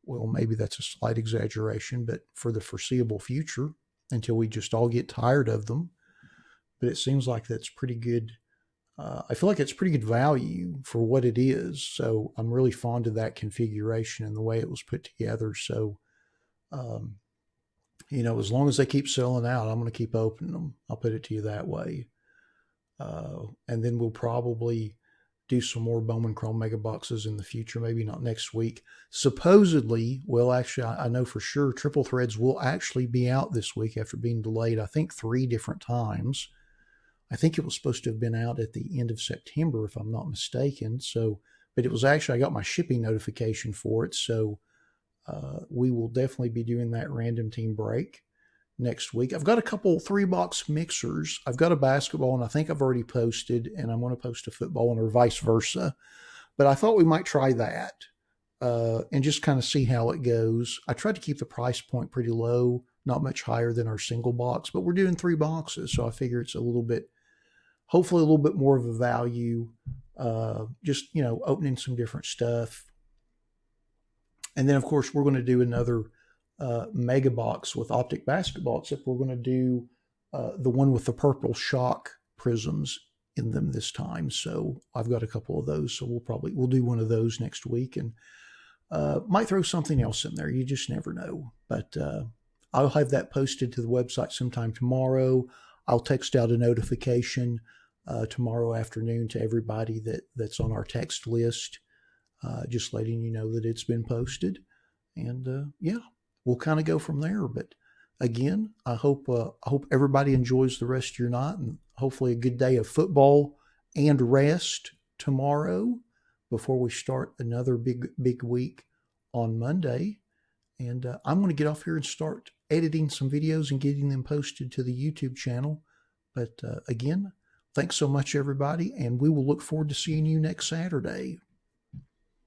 Well, maybe that's a slight exaggeration, but for the foreseeable future, until we just all get tired of them. But it seems like that's pretty good. I feel like it's pretty good value for what it is. So I'm really fond of that configuration and the way it was put together. So, as long as they keep selling out, I'm going to keep opening them. I'll put it to you that way. And then we'll probably do some more Bowman Chrome mega boxes in the future, maybe not next week. Supposedly, well, actually, I know for sure Triple Threads will actually be out this week after being delayed, I think 3 different times. I think it was supposed to have been out at the end of September, if I'm not mistaken. So, but it was actually, I got my shipping notification for it. So we will definitely be doing that random team break next week. I've got a couple 3-box mixers. I've got a basketball, and I think I've already posted, and I'm going to post a football one, or vice versa. But I thought we might try that and just kind of see how it goes. I tried to keep the price point pretty low, not much higher than our single box, but we're doing 3 boxes, so I figure it's a little bit, hopefully a little bit more of a value. Just, opening some different stuff. And then, of course, we're going to do another mega box with optic basketball, except we're going to do the one with the purple shock prisms in them this time. So I've got a couple of those, so we'll do one of those next week, and might throw something else in there. You just never know. But I'll have that posted to the website sometime tomorrow. I'll text out a notification tomorrow afternoon to everybody that's on our text list, just letting you know that it's been posted. And we'll kind of go from there. But again, I hope everybody enjoys the rest of your night, and hopefully a good day of football and rest tomorrow before we start another big week on Monday. And I'm going to get off here and start editing some videos and getting them posted to the YouTube channel. But again, thanks so much, everybody, and we will look forward to seeing you next Saturday.